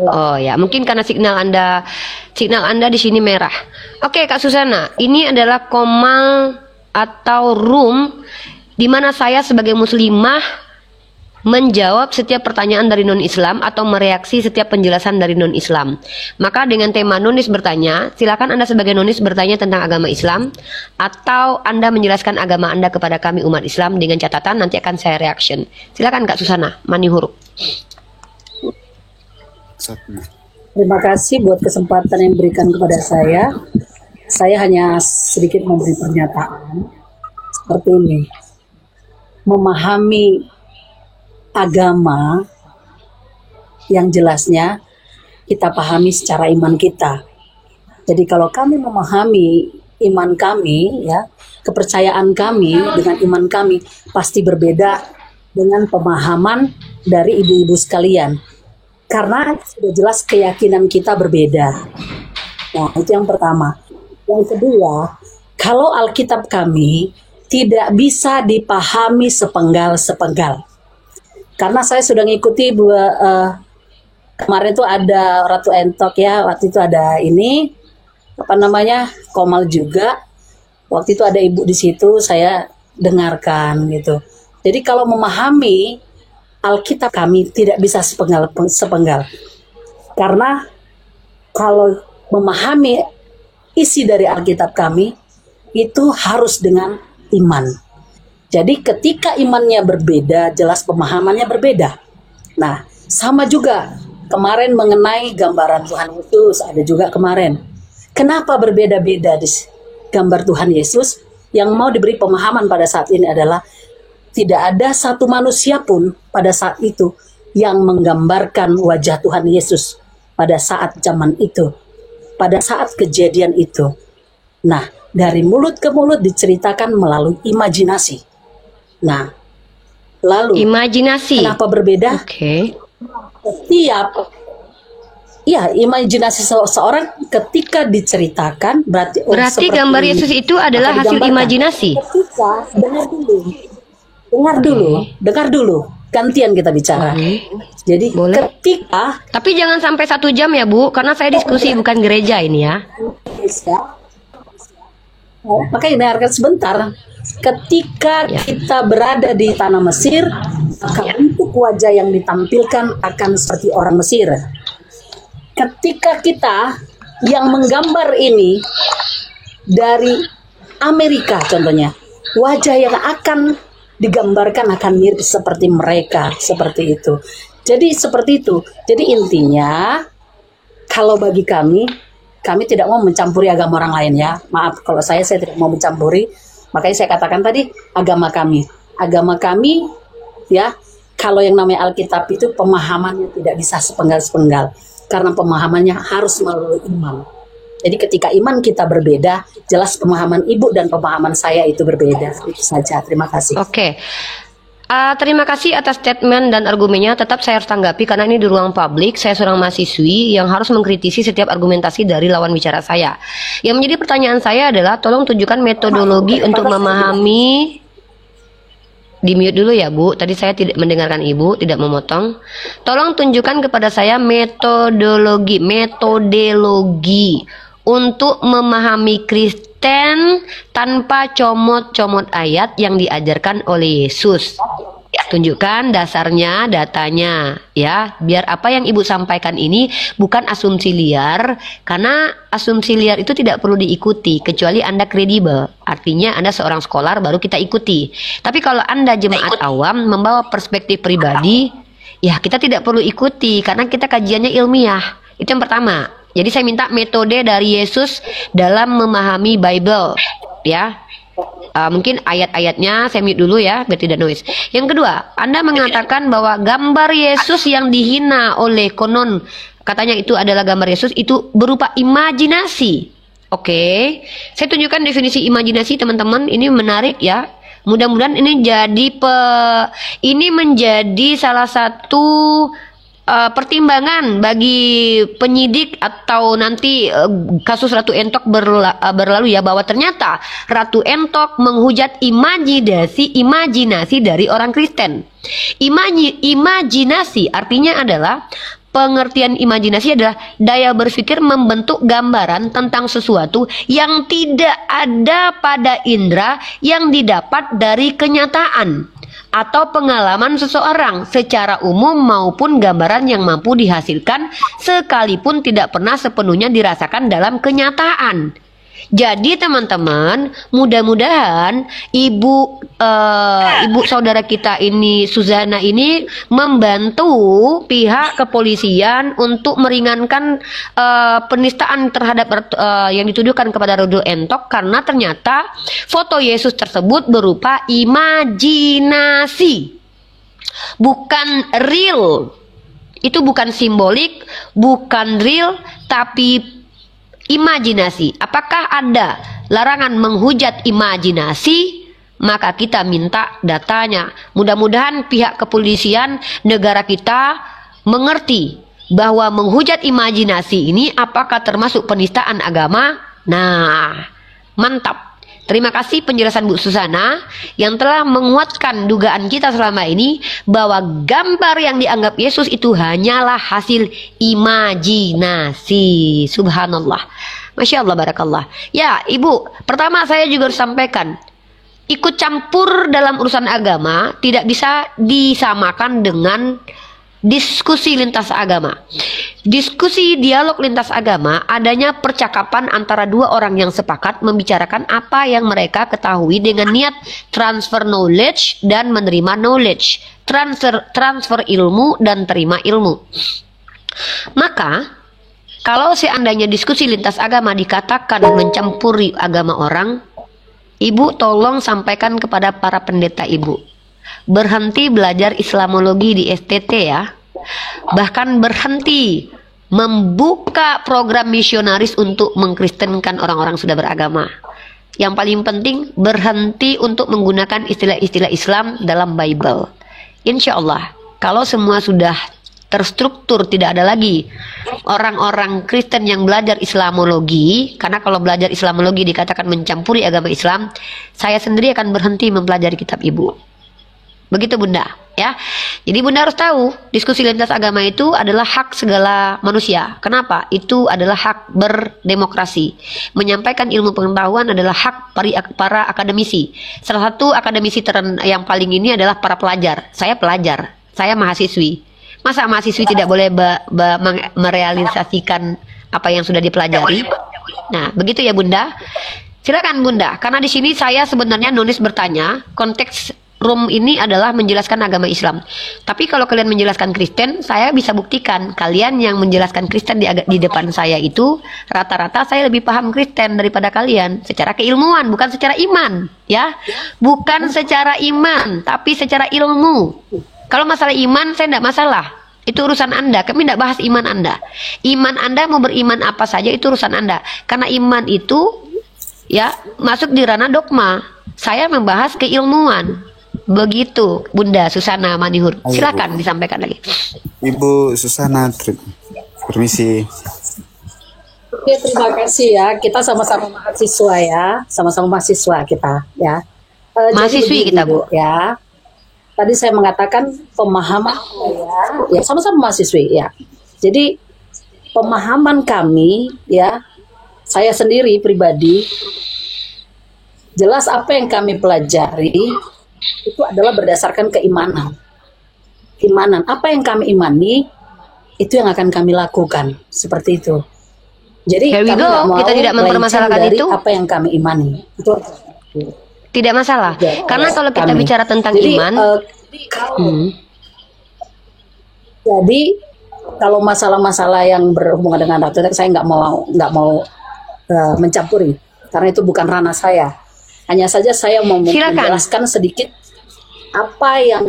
Oh ya, mungkin karena signal Anda di sini merah. Oke, Kak Susana, ini adalah komal atau room di mana saya sebagai muslimah menjawab setiap pertanyaan dari non-Islam atau mereaksi setiap penjelasan dari non-Islam. Maka dengan tema nonis bertanya, silakan Anda sebagai nonis bertanya tentang agama Islam atau Anda menjelaskan agama Anda kepada kami umat Islam dengan catatan nanti akan saya reaction. Silakan Kak Susana Manihuruk. Terima kasih buat kesempatan yang diberikan kepada saya. Saya hanya sedikit memberi pernyataan seperti ini. Memahami agama yang jelasnya kita pahami secara iman kita. Jadi kalau kami memahami iman kami, ya, kepercayaan kami dengan iman kami pasti berbeda dengan pemahaman dari ibu-ibu sekalian. Karena sudah jelas keyakinan kita berbeda. Nah, itu yang pertama. Yang kedua, kalau Alkitab kami tidak bisa dipahami sepenggal-sepenggal. Karena saya sudah ngikuti kemarin itu ada Ratu Entok ya, waktu itu ada ini Komal juga. Waktu itu ada ibu di situ, saya dengarkan gitu. Jadi kalau memahami Alkitab kami tidak bisa sepenggal. Karena kalau memahami isi dari Alkitab kami itu harus dengan iman. Jadi ketika imannya berbeda, jelas pemahamannya berbeda. Nah, sama juga kemarin mengenai gambaran Tuhan Yesus, ada juga kemarin. Kenapa berbeda-beda di gambar Tuhan Yesus? Yang mau diberi pemahaman pada saat ini adalah tidak ada satu manusia pun pada saat itu yang menggambarkan wajah Tuhan Yesus pada saat zaman itu, pada saat kejadian itu. Nah, dari mulut ke mulut diceritakan melalui imajinasi. Nah, lalu imajinasi. Kenapa berbeda? Oke. Imajinasi seseorang ketika diceritakan berarti gambar Yesus itu adalah hasil imajinasi. Ketika dengar dulu, gantian kita bicara. Jadi boleh. Ketika, tapi jangan sampai 1 jam ya Bu, karena saya diskusi bukan gereja ini ya. Makanya dengarkan sebentar. Ketika kita berada di tanah Mesir, maka bentuk wajah yang ditampilkan akan seperti orang Mesir. Ketika kita yang menggambar ini dari Amerika contohnya, wajah yang akan digambarkan akan mirip seperti mereka, seperti itu. Jadi seperti itu. Jadi intinya, kalau bagi kami tidak mau mencampuri agama orang lain ya. Maaf kalau saya tidak mau mencampuri. Makanya saya katakan tadi agama kami ya. Kalau yang namanya Alkitab itu pemahamannya tidak bisa sepenggal-sepenggal karena pemahamannya harus melalui iman. Jadi ketika iman kita berbeda, jelas pemahaman ibu dan pemahaman saya itu berbeda. Itu saja. Terima kasih. Oke. Terima kasih atas statement dan argumennya. Tetap saya harus tanggapi karena ini di ruang publik. Saya seorang mahasiswi yang harus mengkritisi setiap argumentasi dari lawan bicara saya. Yang menjadi pertanyaan saya adalah tolong tunjukkan metodologi untuk memahami. Di mute dulu ya Bu. Tadi saya tidak mendengarkan Ibu, tidak memotong. Tolong tunjukkan kepada saya metodologi untuk memahami Kristen tanpa comot-comot ayat yang diajarkan oleh Yesus. Tunjukkan dasarnya, datanya, ya, biar apa yang Ibu sampaikan ini bukan asumsi liar, karena asumsi liar itu tidak perlu diikuti kecuali Anda kredibel. Artinya Anda seorang scholar baru kita ikuti. Tapi kalau Anda jemaat awam membawa perspektif pribadi, ya kita tidak perlu ikuti karena kita kajiannya ilmiah. Itu yang pertama. Jadi saya minta metode dari Yesus dalam memahami Bible, ya. Mungkin ayat-ayatnya saya mute dulu ya, biar tidak noise. Yang kedua, Anda mengatakan bahwa gambar Yesus yang dihina oleh konon, katanya itu adalah gambar Yesus, itu berupa imajinasi. Oke, saya tunjukkan definisi imajinasi teman-teman, ini menarik ya. Mudah-mudahan ini menjadi salah satu pertimbangan bagi penyidik atau nanti kasus Ratu Entok berlalu ya, bahwa ternyata Ratu Entok menghujat imajinasi dari orang Kristen. Imajinasi artinya adalah, pengertian imajinasi adalah daya berpikir membentuk gambaran tentang sesuatu yang tidak ada pada indera yang didapat dari kenyataan atau pengalaman seseorang secara umum maupun gambaran yang mampu dihasilkan sekalipun tidak pernah sepenuhnya dirasakan dalam kenyataan. Jadi teman-teman, mudah-mudahan ibu saudara kita ini, Suzana ini, membantu pihak kepolisian untuk meringankan penistaan terhadap yang dituduhkan kepada Ratu Entok, karena ternyata foto Yesus tersebut berupa imajinasi, bukan real. Itu bukan simbolik, bukan real, tapi imajinasi. Apakah ada larangan menghujat imajinasi? Maka kita minta datanya. Mudah-mudahan pihak kepolisian negara kita mengerti bahwa menghujat imajinasi ini apakah termasuk penistaan agama. Nah, mantap. Terima kasih penjelasan Bu Susana yang telah menguatkan dugaan kita selama ini bahwa gambar yang dianggap Yesus itu hanyalah hasil imajinasi. Subhanallah. Masya Allah, barakallah. Ya, Ibu, pertama saya juga harus sampaikan, ikut campur dalam urusan agama tidak bisa disamakan dengan diskusi lintas agama. Diskusi dialog lintas agama adanya percakapan antara dua orang yang sepakat membicarakan apa yang mereka ketahui dengan niat transfer knowledge dan menerima knowledge, transfer ilmu dan terima ilmu. Maka kalau seandainya diskusi lintas agama dikatakan mencampuri agama orang, Ibu tolong sampaikan kepada para pendeta Ibu, berhenti belajar Islamologi di STT ya. Bahkan berhenti membuka program misionaris untuk mengkristenkan orang-orang sudah beragama. Yang paling penting, berhenti untuk menggunakan istilah-istilah Islam dalam Bible. Insya Allah, kalau semua sudah terstruktur, tidak ada lagi orang-orang Kristen yang belajar Islamologi, karena kalau belajar Islamologi dikatakan mencampuri agama Islam, saya sendiri akan berhenti mempelajari kitab Ibu. Begitu Bunda. Ya, jadi Bunda harus tahu diskusi lintas agama itu adalah hak segala manusia. Kenapa? Itu adalah hak berdemokrasi. Menyampaikan ilmu pengetahuan adalah hak para akademisi. Salah satu akademisi yang paling ini adalah para pelajar. Saya pelajar, saya mahasiswi. Masa mahasiswi tidak boleh merealisasikan apa yang sudah dipelajari? Nah, begitu ya Bunda. Silakan Bunda, karena di sini saya sebenarnya Nonis bertanya, konteks room ini adalah menjelaskan agama Islam. Tapi kalau kalian menjelaskan Kristen, saya bisa buktikan kalian yang menjelaskan Kristen di depan saya itu rata-rata saya lebih paham Kristen daripada kalian secara keilmuan, bukan secara iman, ya. Bukan secara iman, tapi secara ilmu. Kalau masalah iman saya tidak masalah. Itu urusan Anda, kami tidak bahas iman Anda. Iman Anda mau beriman apa saja itu urusan Anda. Karena iman itu ya masuk di ranah dogma. Saya membahas keilmuan. Begitu Bunda Susana Manihur. Silakan disampaikan lagi. Ibu Susana, permisi. Oke, terima kasih ya. Kita sama-sama mahasiswa ya, sama-sama mahasiswa kita ya. Mahasiswi kita Bu. Ya. Tadi saya mengatakan pemahaman ya sama-sama mahasiswi ya. Jadi pemahaman kami ya, saya sendiri pribadi jelas apa yang kami pelajari itu adalah berdasarkan keimanan. Keimanan, apa yang kami imani itu yang akan kami lakukan, seperti itu. Jadi kami nggak mau kita tidak mempermasalahkan dari itu. Apa yang kami imani. Itu tidak masalah. Karena kalau kita bicara tentang iman, jadi kalau masalah-masalah yang berhubungan dengan dokter, saya nggak mau mencampuri, karena itu bukan ranah saya. Hanya saja saya mau menjelaskan sedikit apa yang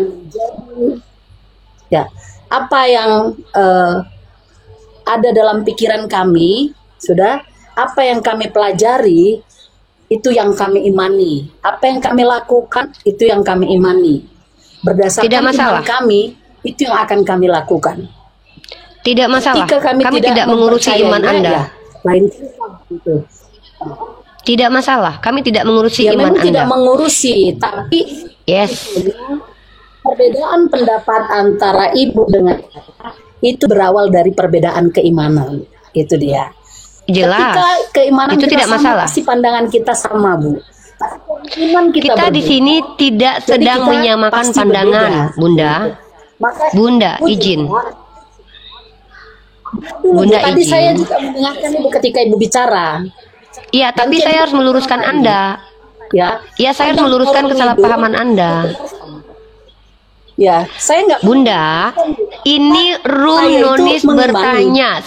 ada dalam pikiran kami, apa yang kami pelajari itu yang kami imani, apa yang kami lakukan itu yang kami imani. Berdasarkan iman kami itu yang akan kami lakukan. Tidak masalah. Kami tidak mengurusi iman Anda. Lain itu. Tidak masalah, kami tidak mengurusi iman memang Anda. Tidak mengurusi, tapi perbedaan pendapat antara ibu dengan itu berawal dari perbedaan keimanan. Itu dia. Jelas. Ketika keimanan itu kita tidak sama, masalah. pasti pandangan kita sama, Bu. Iman kita di sini tidak sedang menyamakan pandangan, berbeda. Bunda. Bunda, izin. Bunda tadi izin. Saya juga mendengarkan Ibu ketika Ibu bicara. Iya, tapi saya harus meluruskan Anda. Ya, saya harus meluruskan kesalahpahaman Anda. Ya, saya nggak. Bunda, ini room Nonis bertanya.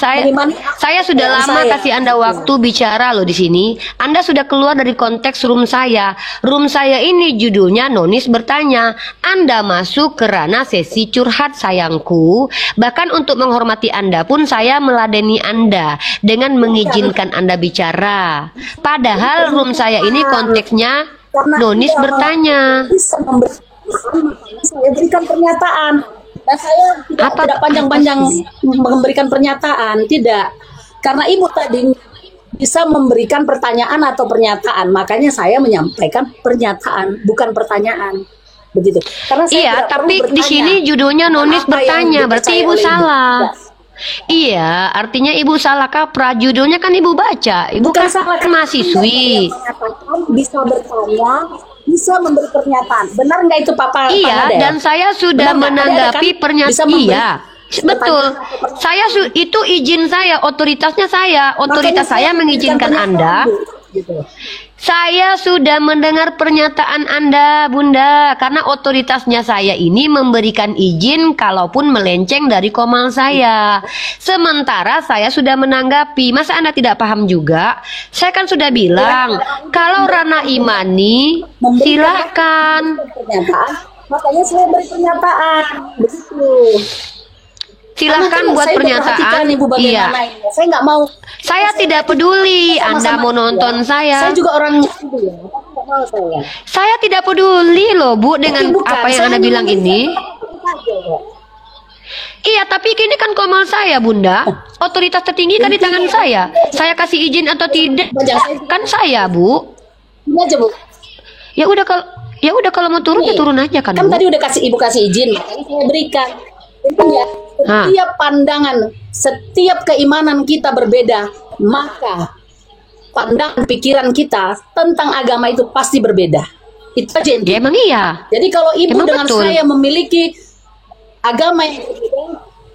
Saya sudah lama kasih Anda waktu bicara loh di sini. Anda sudah keluar dari konteks room saya. Room saya ini judulnya Nonis bertanya. Anda masuk ke ranah sesi curhat sayangku. Bahkan untuk menghormati Anda pun saya meladeni Anda dengan mengizinkan Anda bicara. Padahal room saya ini konteksnya Nonis bertanya. Saya berikan pernyataan dan saya tidak panjang-panjang memberikan pernyataan, tidak, karena Ibu tadi bisa memberikan pertanyaan atau pernyataan, makanya saya menyampaikan pernyataan bukan pertanyaan, begitu. Karena saya tapi di sini judulnya Nonis bertanya, berarti Ibu salah. Iya, artinya Ibu salah kaprah. Judulnya kan Ibu baca, Ibu kan salah mahasiswi. Bisa bertanya, bisa memberi pernyataan. Benar nggak itu Papa? Iya, dan saya sudah menanggapi pernyataan. Iya, betul. Saya itu izin saya, otoritasnya saya. Otoritas saya mengizinkan Anda. Saya sudah mendengar pernyataan Anda, Bunda, karena otoritasnya saya ini memberikan izin kalaupun melenceng dari komal saya. Sementara saya sudah menanggapi. Masa Anda tidak paham juga? Saya kan sudah bilang, kalau ranah imani, silahkan. Makanya saya beri pernyataan, begitu. Silahkan buat pernyataan. Iya. Saya nggak mau. Saya tidak peduli Anda mau nonton saya. Saya juga orang ya. Saya tidak peduli loh Bu dengan apa yang Anda bilang ini. Iya, tapi ini kan komal saya, Bunda. Otoritas tertinggi kan di tangan saya. Saya kasih izin atau tidak kan saya, Bu. Ini aja, Bu. Ya udah kalau Ya udah kalau mau turun ya turun aja kan. Kan Bu? tadi udah ibu kasih izin, makanya saya berikan. Intinya setiap pandangan, setiap keimanan kita berbeda, maka pandangan pikiran kita tentang agama itu pasti berbeda. Itu aja intinya. Ya emang iya. Jadi kalau ibu Emang dengan betul. saya memiliki agama yang berbeda,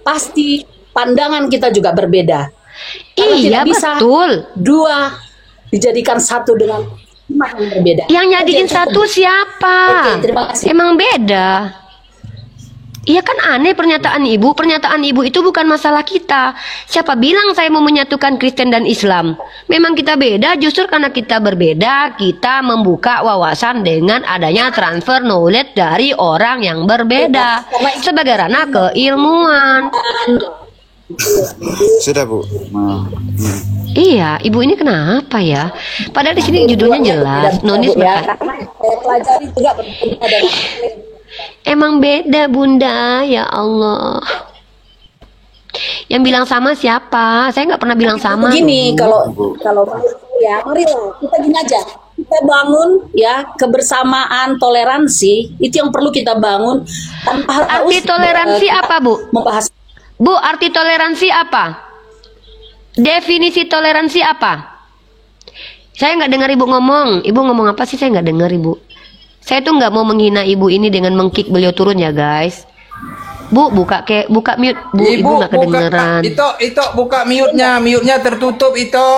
pasti pandangan kita juga berbeda. Karena Iya tidak bisa betul. dua dijadikan satu dengan iman yang berbeda. Yang nyadiin satu siapa? Oke, terima kasih. Emang beda. Iya kan aneh pernyataan ibu. Pernyataan ibu itu bukan masalah kita. Siapa bilang saya mau menyatukan Kristen dan Islam? Memang kita beda, justru karena kita berbeda, kita membuka wawasan dengan adanya transfer knowledge dari orang yang berbeda sebagai ranah keilmuan. Sudah Bu. Iya, ibu ini kenapa ya? Padahal di sini judulnya jelas, nonis ya. berkata. Karena saya pelajari juga berbeda dari Emang beda bunda, ya Allah. Yang bilang sama siapa? Saya nggak pernah bilang sama. Begini, kalau ya, marilah kita gini aja. Kita bangun ya kebersamaan, toleransi itu yang perlu kita bangun tanpa Arti toleransi apa Bu? Membahas. Bu, arti toleransi apa? Definisi toleransi apa? Saya nggak dengar ibu ngomong. Ibu ngomong apa sih? Saya nggak dengar ibu. Saya tuh nggak mau menghina ibu ini dengan mengkick beliau turun ya guys. Bu, buka mute. Bu, ibu nggak kedengeran. Itu buka mute-nya tertutup itu.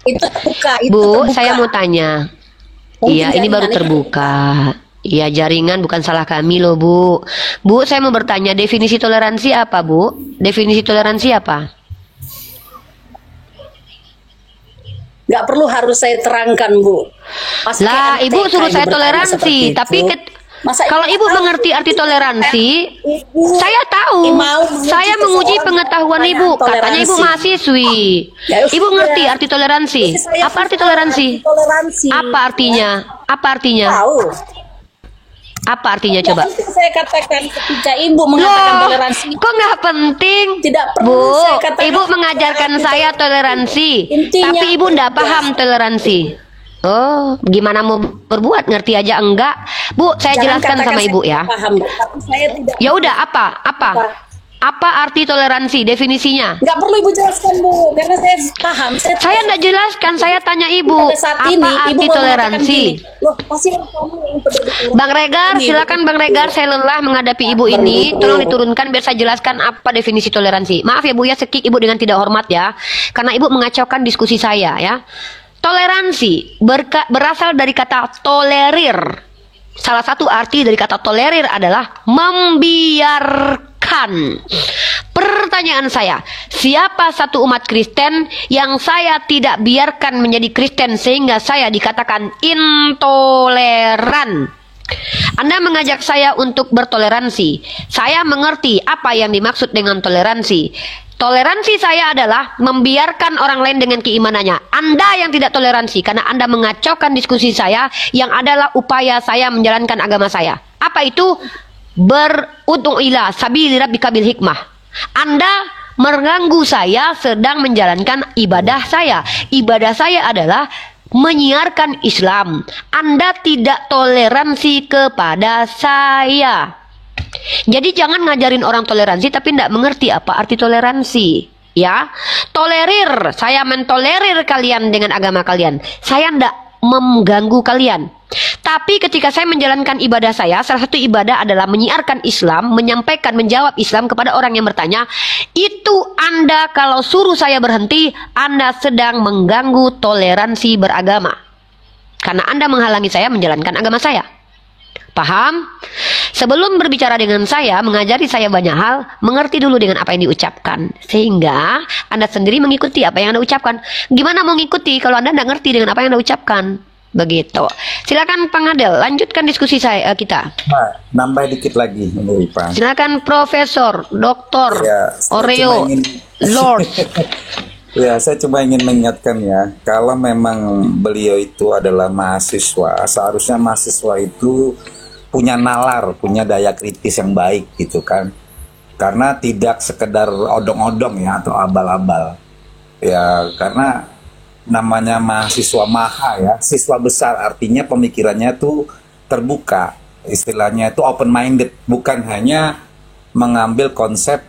Itu terbuka. Bu, saya mau tanya. Iya, ini baru terbuka. Iya, jaringan bukan salah kami loh, Bu. Bu, saya mau bertanya, definisi toleransi apa, Bu? Definisi toleransi apa? Nggak perlu harus saya terangkan, Bu. Lah, Ibu suruh saya toleransi, tapi kalau Ibu mengerti arti toleransi, saya tahu. Saya menguji pengetahuan Ibu. Katanya Ibu mahasiswi. Ibu ngerti arti toleransi? Apa arti toleransi? Apa artinya? Apa artinya? Apa artinya coba? Saya katakan ketika Ibu mengatakan toleransi. Kok nggak penting? Tidak perlu Bu, saya katakan. Ibu mengajarkan saya toleransi, Intinya, tapi Ibu nggak paham toleransi. Oh, gimana mau berbuat? Ngerti aja enggak? Bu, saya Jangan jelaskan katakan sama saya Ibu ya. tidak paham, Bu. Tapi saya tidak. Ya udah, apa? Apa arti toleransi? Definisinya? Nggak perlu Ibu jelaskan, Bu, karena saya paham. Saya nggak jelaskan, saya tanya Ibu. Pada saat Apa ini, arti Ibu mau toleransi? mengatakan gini, loh, pasti kamu yang betul-betul. Bang Regar, silakan Bang Regar, saya lelah menghadapi Ibu ini. Tolong diturunkan biar saya jelaskan apa definisi toleransi. Maaf ya Bu ya, sekik Ibu dengan tidak hormat ya. Karena Ibu mengacaukan diskusi saya ya. Toleransi berasal dari kata tolerir. Salah satu arti dari kata tolerir adalah membiarkan. Pertanyaan saya, siapa satu umat Kristen yang saya tidak biarkan menjadi Kristen sehingga saya dikatakan intoleran? Anda mengajak saya untuk bertoleransi. Saya mengerti apa yang dimaksud dengan toleransi. Toleransi saya adalah membiarkan orang lain dengan keimanannya. Anda yang tidak toleransi karena Anda mengacaukan diskusi saya yang adalah upaya saya menjalankan agama saya. Apa itu? Berud'u ila sabili rabbika bil hikmah. Anda mengganggu saya sedang menjalankan ibadah saya. Ibadah saya adalah menyiarkan Islam. Anda tidak toleransi kepada saya. Jadi jangan ngajarin orang toleransi tapi tidak mengerti apa arti toleransi. Ya, tolerir. Saya mentolerir kalian dengan agama kalian. Saya tidak mengganggu kalian. Tapi ketika saya menjalankan ibadah saya, salah satu ibadah adalah menyiarkan Islam, menyampaikan, menjawab Islam kepada orang yang bertanya. Itu Anda kalau suruh saya berhenti, Anda sedang mengganggu toleransi beragama. Karena Anda menghalangi saya menjalankan agama saya. Paham? Sebelum berbicara dengan saya, mengajari saya banyak hal, mengerti dulu dengan apa yang diucapkan. Sehingga Anda sendiri mengikuti apa yang Anda ucapkan. Gimana mau ngikuti kalau Anda tidak ngerti dengan apa yang Anda ucapkan? Begitu. Silakan Pengadel, lanjutkan diskusi kita. Nah, nambah dikit lagi ini Pak. Silakan Profesor, Doktor, Ya, Oreo, Lord. Ya, saya cuma ingin mengingatkan ya, kalau memang beliau itu adalah mahasiswa, seharusnya mahasiswa itu punya nalar, punya daya kritis yang baik gitu kan. Karena tidak sekedar odong-odong ya atau abal-abal. Ya, karena namanya mahasiswa maha ya, siswa besar, artinya pemikirannya tuh terbuka, istilahnya itu open minded, bukan hanya mengambil konsep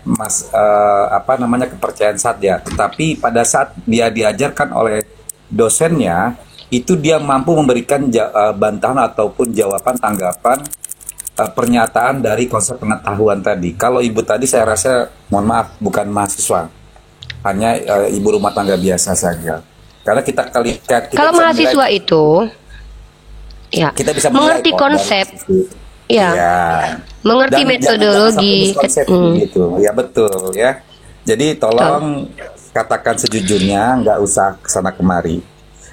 kepercayaan saja, tetapi pada saat dia diajarkan oleh dosennya itu dia mampu memberikan bantahan ataupun jawaban, tanggapan, pernyataan dari konsep pengetahuan tadi. Kalau ibu tadi saya rasa, mohon maaf, bukan mahasiswa, hanya ibu rumah tangga biasa saja. Karena kita kalau mahasiswa menilai, itu ya kita bisa mengerti konsep, ya, mengerti metodologi, gitu, ya betul ya. Jadi tolong katakan sejujurnya, nggak usah kesana kemari.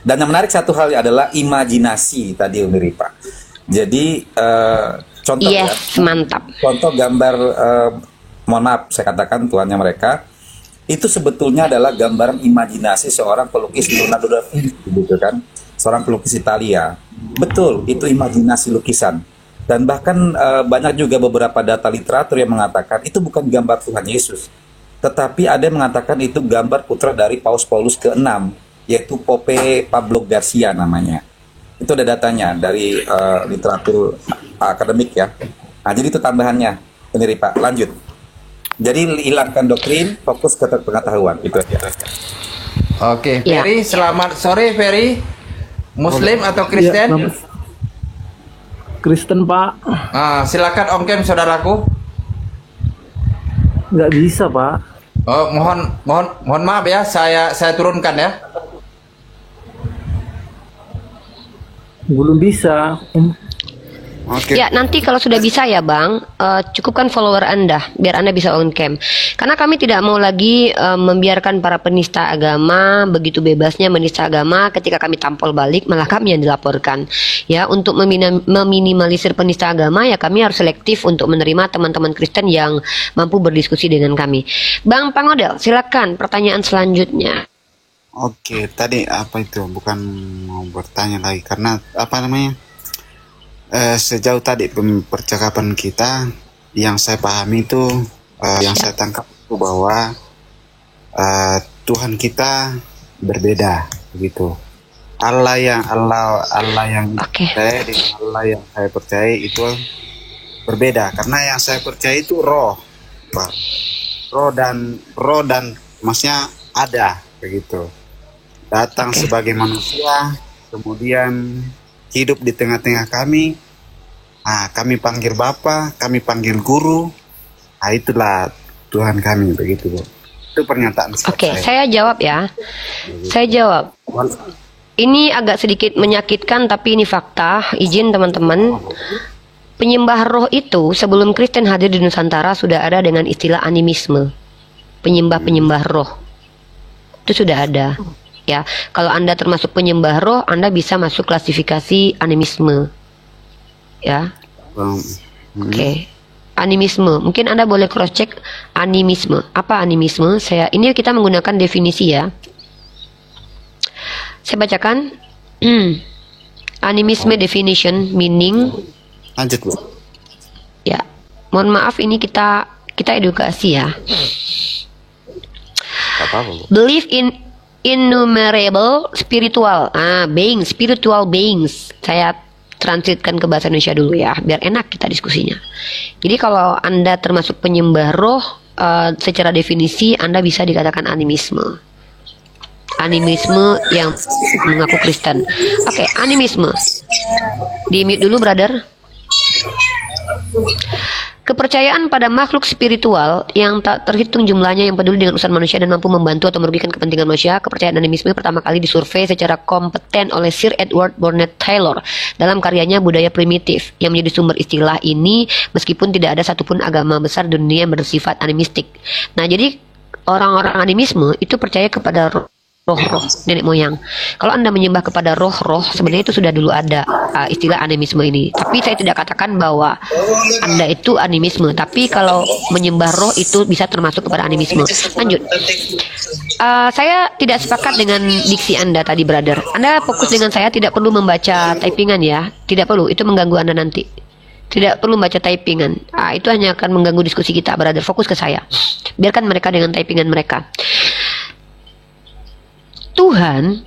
Dan yang menarik satu hal adalah imajinasi tadi Umi Ripa. Jadi contoh mantap. Contoh gambar, mohon maaf saya katakan tuannya mereka. Itu sebetulnya adalah gambaran imajinasi seorang pelukis Leonardo da Vinci, gitu kan, seorang pelukis Italia. Betul, itu imajinasi lukisan. Dan bahkan banyak juga beberapa data literatur yang mengatakan itu bukan gambar Tuhan Yesus, tetapi ada yang mengatakan itu gambar putra dari Paus Paulus ke-6, yaitu Pope Pablo Garcia namanya. Itu ada datanya dari literatur akademik ya. Nah, jadi itu tambahannya. Ini Pak, lanjut. Jadi hilangkan doktrin, fokus ke pengetahuan, itu aja. Oke, Ferry, selamat sore Ferry. Muslim atau Kristen? Kristen, Pak. Silakan ongkem saudaraku. Nggak bisa, Pak. Oh, mohon maaf ya, saya turunkan ya. Belum bisa. Ya, nanti kalau sudah bisa ya Bang, cukupkan follower Anda biar Anda bisa on cam. Karena kami tidak mau lagi membiarkan para penista agama begitu bebasnya menista agama. Ketika kami tampol balik malah kami yang dilaporkan. Ya, untuk meminimalisir penista agama ya kami harus selektif untuk menerima teman-teman Kristen yang mampu berdiskusi dengan kami. Bang Pangodel, silakan pertanyaan selanjutnya. Oke, tadi apa itu? Bukan mau bertanya lagi karena apa namanya? Sejauh tadi percakapan kita, yang saya pahami itu, yang saya tangkap itu bahwa Tuhan kita berbeda, begitu. Allah yang percaya dengan Allah yang saya percaya itu berbeda, karena yang saya percaya itu roh, Pak. Roh dan maksudnya ada, begitu. Datang sebagai manusia, kemudian hidup di tengah-tengah kami. Kami panggil Bapa, kami panggil Guru. Itulah Tuhan kami, begitu, Bu. Itu pernyataan saya. Oke, saya jawab ya. Saya jawab. Ini agak sedikit menyakitkan, tapi ini fakta. Izin teman-teman. Penyembah roh itu sebelum Kristen hadir di Nusantara sudah ada dengan istilah animisme. Penyembah-penyembah roh. Itu sudah ada. Ya, kalau Anda termasuk penyembah roh, Anda bisa masuk klasifikasi animisme. Ya. Oke. Animisme. Mungkin Anda boleh cross check animisme. Apa animisme? Ini kita menggunakan definisi ya. Saya bacakan. Animisme definition meaning. Lanjut, Bu. Ya. Mohon maaf ini kita edukasi ya. Apa-apa, Bu. Believe in innumerable spiritual beings. Saya translatekan ke bahasa Indonesia dulu ya, biar enak kita diskusinya. Jadi kalau Anda termasuk penyembah roh, secara definisi Anda bisa dikatakan animisme. Animisme yang mengaku Kristen. Oke, animisme. Di mute dulu, brother. Kepercayaan pada makhluk spiritual yang tak terhitung jumlahnya yang peduli dengan urusan manusia dan mampu membantu atau merugikan kepentingan manusia. Kepercayaan animisme pertama kali disurvei secara kompeten oleh Sir Edward Burnett Taylor dalam karyanya Budaya Primitif yang menjadi sumber istilah ini, meskipun tidak ada satupun agama besar di dunia yang bersifat animistik. Nah, jadi orang-orang animisme itu percaya kepada roh-roh nenek moyang. Kalau Anda menyembah kepada roh-roh, sebenarnya itu sudah dulu ada istilah animisme ini. Tapi saya tidak katakan bahwa Anda itu animisme. Tapi kalau menyembah roh itu bisa termasuk kepada animisme. Lanjut. Saya tidak sepakat dengan diksi Anda tadi, brother. Anda fokus dengan saya, tidak perlu membaca typingan ya. Tidak perlu, itu mengganggu Anda nanti. Tidak perlu baca typingan. Itu hanya akan mengganggu diskusi kita, brother. Fokus ke saya. Biarkan mereka dengan typingan mereka. Tuhan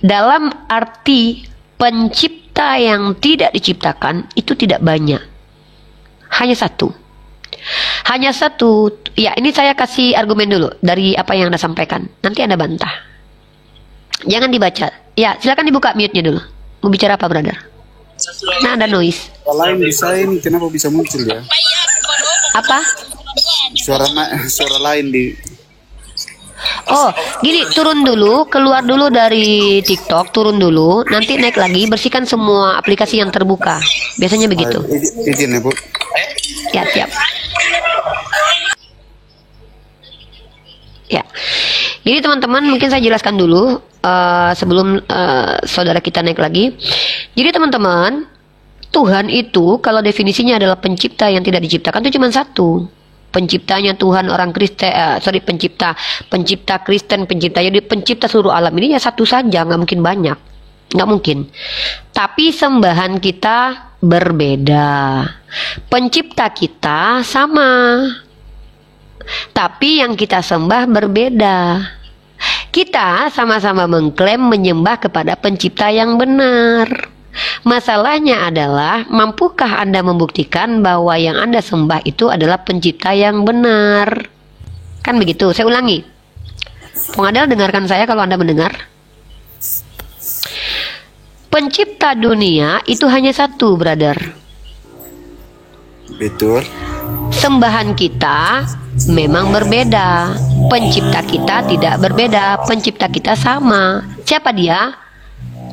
dalam arti pencipta yang tidak diciptakan itu tidak banyak. Hanya satu. Hanya satu. Ya, ini saya kasih argumen dulu dari apa yang Anda sampaikan. Nanti Anda bantah. Jangan dibaca. Ya, silakan dibuka mute-nya dulu. Mau bicara apa, brother? Nah, ada noise. Lain desain kenapa bisa muncul ya? Apa? Suara lain di. Oh, gini, turun dulu, keluar dulu dari TikTok, turun dulu, nanti naik lagi, bersihkan semua aplikasi yang terbuka. Biasanya begitu. Izin ya, Bu. Ya, siap. Ya. Jadi teman-teman, mungkin saya jelaskan dulu sebelum saudara kita naik lagi. Jadi teman-teman, Tuhan itu kalau definisinya adalah pencipta yang tidak diciptakan itu cuma satu. Penciptanya Tuhan orang Kristen, pencipta Kristen, jadi pencipta seluruh alam ini ya satu saja, nggak mungkin banyak, nggak mungkin. Tapi sembahan kita berbeda, pencipta kita sama, tapi yang kita sembah berbeda. Kita sama-sama mengklaim menyembah kepada pencipta yang benar. Masalahnya adalah, mampukah Anda membuktikan bahwa yang Anda sembah itu adalah pencipta yang benar? Kan begitu, saya ulangi. Pengadil, dengarkan saya kalau Anda mendengar. Pencipta dunia itu hanya satu, brother. Betul. Sembahan kita memang berbeda. Pencipta kita tidak berbeda. Pencipta kita sama. Siapa dia?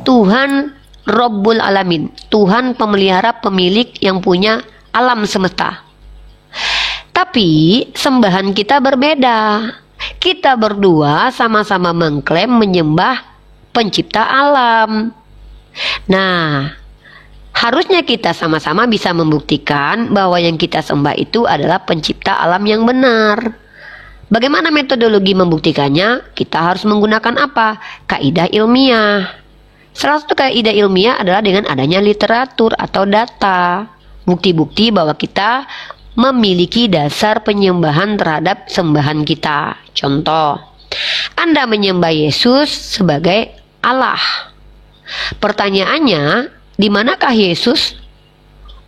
Tuhan Rabbul Alamin, Tuhan pemelihara, pemilik yang punya alam semesta. Tapi sembahan kita berbeda. Kita berdua sama-sama mengklaim menyembah pencipta alam. Nah, harusnya kita sama-sama bisa membuktikan bahwa yang kita sembah itu adalah pencipta alam yang benar. Bagaimana metodologi membuktikannya? Kita harus menggunakan apa? Kaidah ilmiah. Salah satu kaidah ilmiah adalah dengan adanya literatur atau data, bukti-bukti bahwa kita memiliki dasar penyembahan terhadap sembahan kita. Contoh, Anda menyembah Yesus sebagai Allah. Pertanyaannya, di manakah Yesus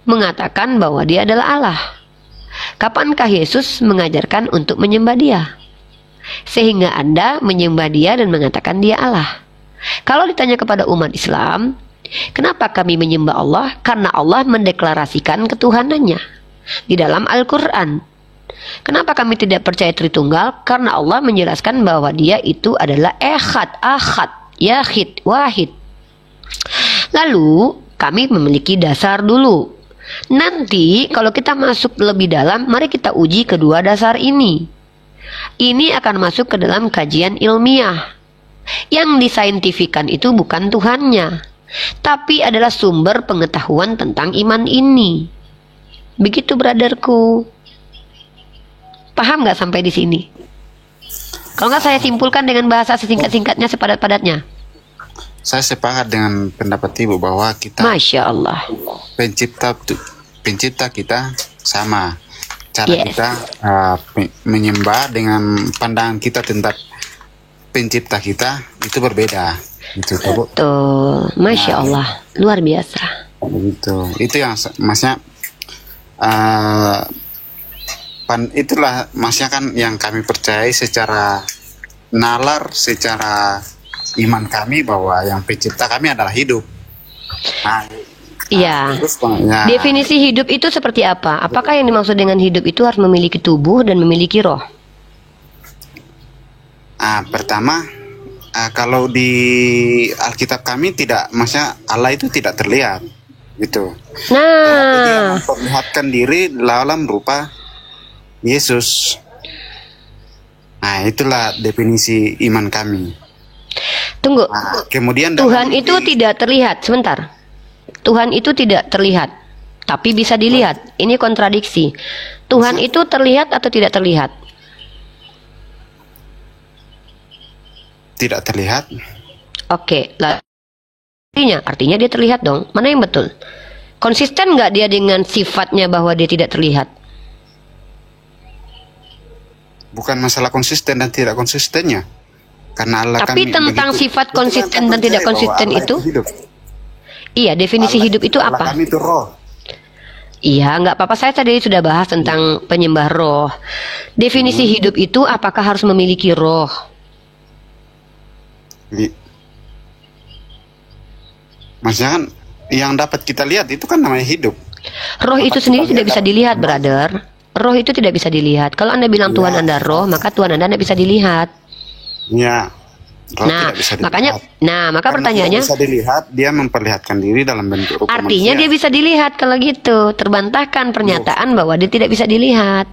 mengatakan bahwa dia adalah Allah? Kapankah Yesus mengajarkan untuk menyembah dia? Sehingga Anda menyembah dia dan mengatakan dia Allah. Kalau ditanya kepada umat Islam, kenapa kami menyembah Allah? Karena Allah mendeklarasikan ketuhanannya di dalam Al-Quran. Kenapa kami tidak percaya Tritunggal? Karena Allah menjelaskan bahwa dia itu adalah Ehad, Ahad, Yahid, Wahid. Lalu kami memiliki dasar dulu. Nanti kalau kita masuk lebih dalam, mari kita uji kedua dasar ini. Ini akan masuk ke dalam kajian ilmiah. Yang disaintifikan itu bukan Tuhannya, tapi adalah sumber pengetahuan tentang iman ini. Begitu, brotherku. Paham nggak sampai di sini? Kalau nggak saya simpulkan dengan bahasa sesingkat-singkatnya, sepadat-padatnya. Saya sepakat dengan pendapat Ibu bahwa kita, Masya Allah, pencipta kita sama. Cara kita menyembah dengan pandangan kita tentang pencipta kita itu berbeda. Itu betul. Masya Allah, luar biasa. Begitu. Itu yang maksudnya itulah maksudnya kan yang kami percayai secara nalar, secara iman kami bahwa yang pencipta kami adalah hidup. Iya. Definisi hidup itu seperti apa? Apakah yang dimaksud dengan hidup itu harus memiliki tubuh dan memiliki roh? Pertama, kalau di Alkitab kami tidak, maksudnya Allah itu tidak terlihat, gitu. Dia memperlihatkan diri dalam rupa Yesus. Nah, itulah definisi iman kami. Tunggu. Kemudian Tuhan itu tidak terlihat. Sebentar. Tuhan itu tidak terlihat, tapi bisa dilihat. Ini kontradiksi. Tuhan itu terlihat atau tidak terlihat? Tidak terlihat. Oke, artinya dia terlihat dong. Mana yang betul? Konsisten nggak dia dengan sifatnya bahwa dia tidak terlihat? Bukan masalah konsisten dan tidak konsistennya. Karena Allah Tapi kami tentang begitu. sifat Betul, konsisten Anda dan tidak percaya bahwa konsisten Allah itu, hidup. iya, definisi Allah- hidup itu Allah apa? kami itu roh. Iya, nggak apa-apa. Saya tadi sudah bahas tentang penyembah roh. Definisi hidup itu apakah harus memiliki roh? Maksudnya kan yang dapat kita lihat itu kan namanya hidup. Roh itu sendiri tidak bisa dilihat, brother. Roh itu tidak bisa dilihat. Kalau Anda bilang Tuhan Anda roh, maka Tuhan Anda tidak bisa dilihat. Ya. Roh Nah, tidak bisa dilihat. makanya, maka Karena pertanyaannya, tidak bisa dilihat, dia memperlihatkan diri dalam bentuk rupa artinya dia manusia. bisa dilihat kalau gitu. Terbantahkan pernyataan bahwa dia tidak bisa dilihat.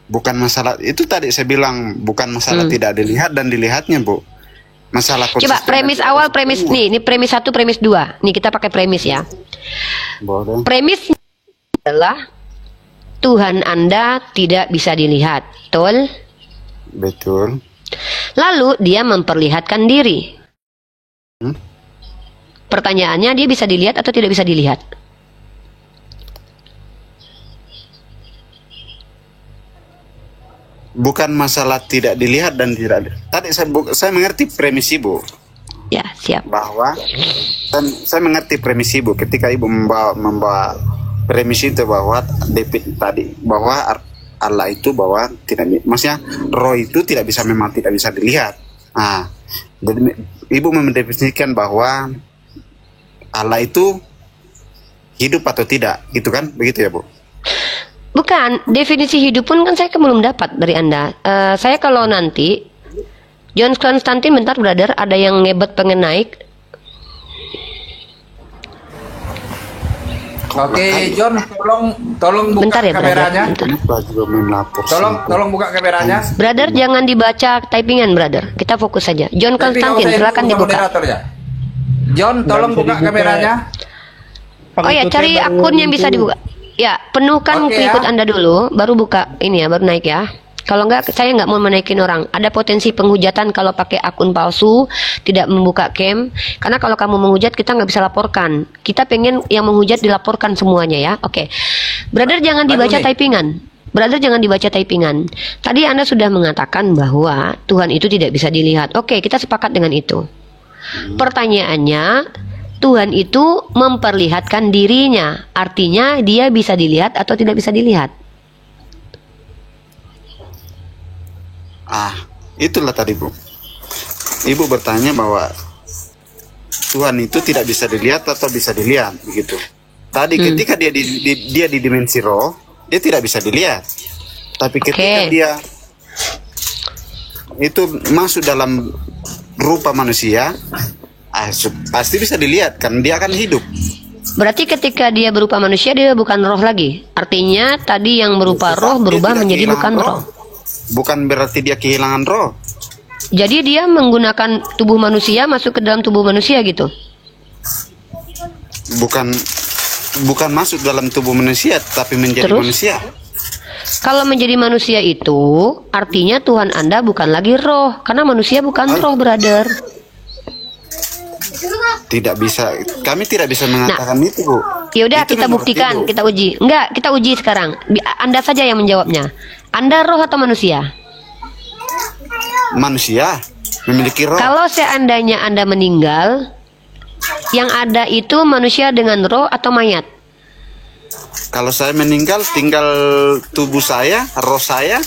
Bukan masalah itu tadi saya bilang, bukan masalah tidak dilihat dan dilihatnya, Bu. Masalah Coba premis awal, premis nih, ini premis 1, premis 2. Nih kita pakai premis ya. Boleh. Premis adalah Tuhan Anda tidak bisa dilihat, betul? Betul. Lalu dia memperlihatkan diri. Pertanyaannya, dia bisa dilihat atau tidak bisa dilihat? Bukan masalah tidak dilihat dan tidak. Tadi saya mengerti premis Ibu. Ya, siap. Bahwa saya mengerti premis Ibu ketika Ibu membawa premis itu bahwa tadi bahwa Allah itu bahwa tidak, maksudnya roh itu tidak bisa, memang tidak bisa dilihat. Nah, jadi Ibu mendefinisikan bahwa Allah itu hidup atau tidak, gitu kan? Begitu ya, Bu? Bukan, definisi hidup pun kan saya belum dapat dari Anda. Saya kalau nanti John Konstantin, bentar brother, ada yang ngebet pengen naik. Oke, John, tolong buka Bentar ya, brother, kameranya. Tolong buka kameranya. Brother, jangan dibaca typingan, brother. Kita fokus saja. John Konstantin, silakan dibuka. John, tolong buka kameranya. Oh ya, cari akun yang bisa dibuka. Ya, penuhkan pengikut Anda dulu, baru buka ini ya, baru naik ya. Kalau enggak, saya nggak mau menaikin orang. Ada potensi penghujatan kalau pakai akun palsu, tidak membuka cam. Karena kalau kamu menghujat, kita nggak bisa laporkan. Kita pengen yang menghujat dilaporkan semuanya ya. Oke, brother jangan dibaca typingan. Brother jangan dibaca typingan. Tadi Anda sudah mengatakan bahwa Tuhan itu tidak bisa dilihat. Oke, kita sepakat dengan itu. Pertanyaannya, Tuhan itu memperlihatkan dirinya. Artinya dia bisa dilihat atau tidak bisa dilihat? Itulah tadi, Bu. Ibu bertanya bahwa Tuhan itu tidak bisa dilihat atau bisa dilihat, begitu. Tadi ketika dia di dimensi roh, dia tidak bisa dilihat. Tapi ketika dia itu masuk dalam rupa manusia, pasti bisa dilihat kan, dia akan hidup. Berarti ketika dia berupa manusia, dia bukan roh lagi. Artinya tadi yang berupa roh berubah menjadi bukan roh. Bukan berarti dia kehilangan roh. Jadi dia menggunakan tubuh manusia masuk ke dalam tubuh manusia gitu. Bukan masuk dalam tubuh manusia, tapi menjadi manusia. Kalau menjadi manusia itu artinya Tuhan Anda bukan lagi roh, karena manusia bukan roh, brother. Tidak bisa, kami tidak bisa mengatakan itu, Bu. Ya udah, kita buktikan, kita uji. Enggak, kita uji sekarang. Anda saja yang menjawabnya. Anda roh atau manusia? Manusia memiliki roh. Kalau seandainya Anda meninggal, yang ada itu manusia dengan roh atau mayat? Kalau saya meninggal, tinggal tubuh saya, roh saya.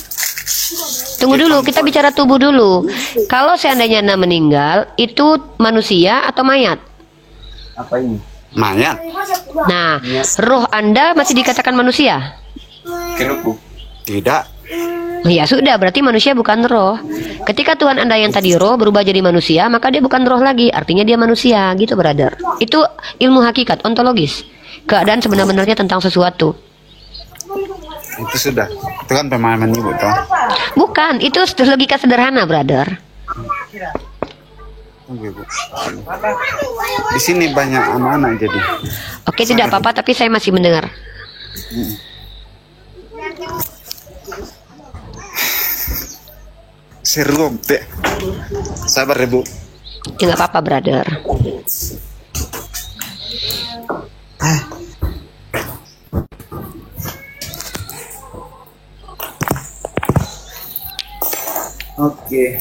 Tunggu dulu, kita bicara tubuh dulu. Kalau seandainya Anda meninggal, itu manusia atau mayat? Apa ini? Mayat. Nah, roh Anda masih dikatakan manusia? Tidak. Ya sudah, berarti manusia bukan roh. Ketika Tuhan Anda yang tadi roh berubah jadi manusia, maka dia bukan roh lagi. Artinya dia manusia, gitu brother. Itu ilmu hakikat, ontologis. Keadaan sebenar-benarnya tentang sesuatu. Itu sudah. Itu kan pemahaman Ibu, toh? Bukan, itu logika sederhana, brother. Di sini banyak anak-anak jadi. Oke, tidak apa-apa, tapi saya masih mendengar. Seru, Teh. Sabar, Ibu. Ya nggak apa-apa, brother. Oke.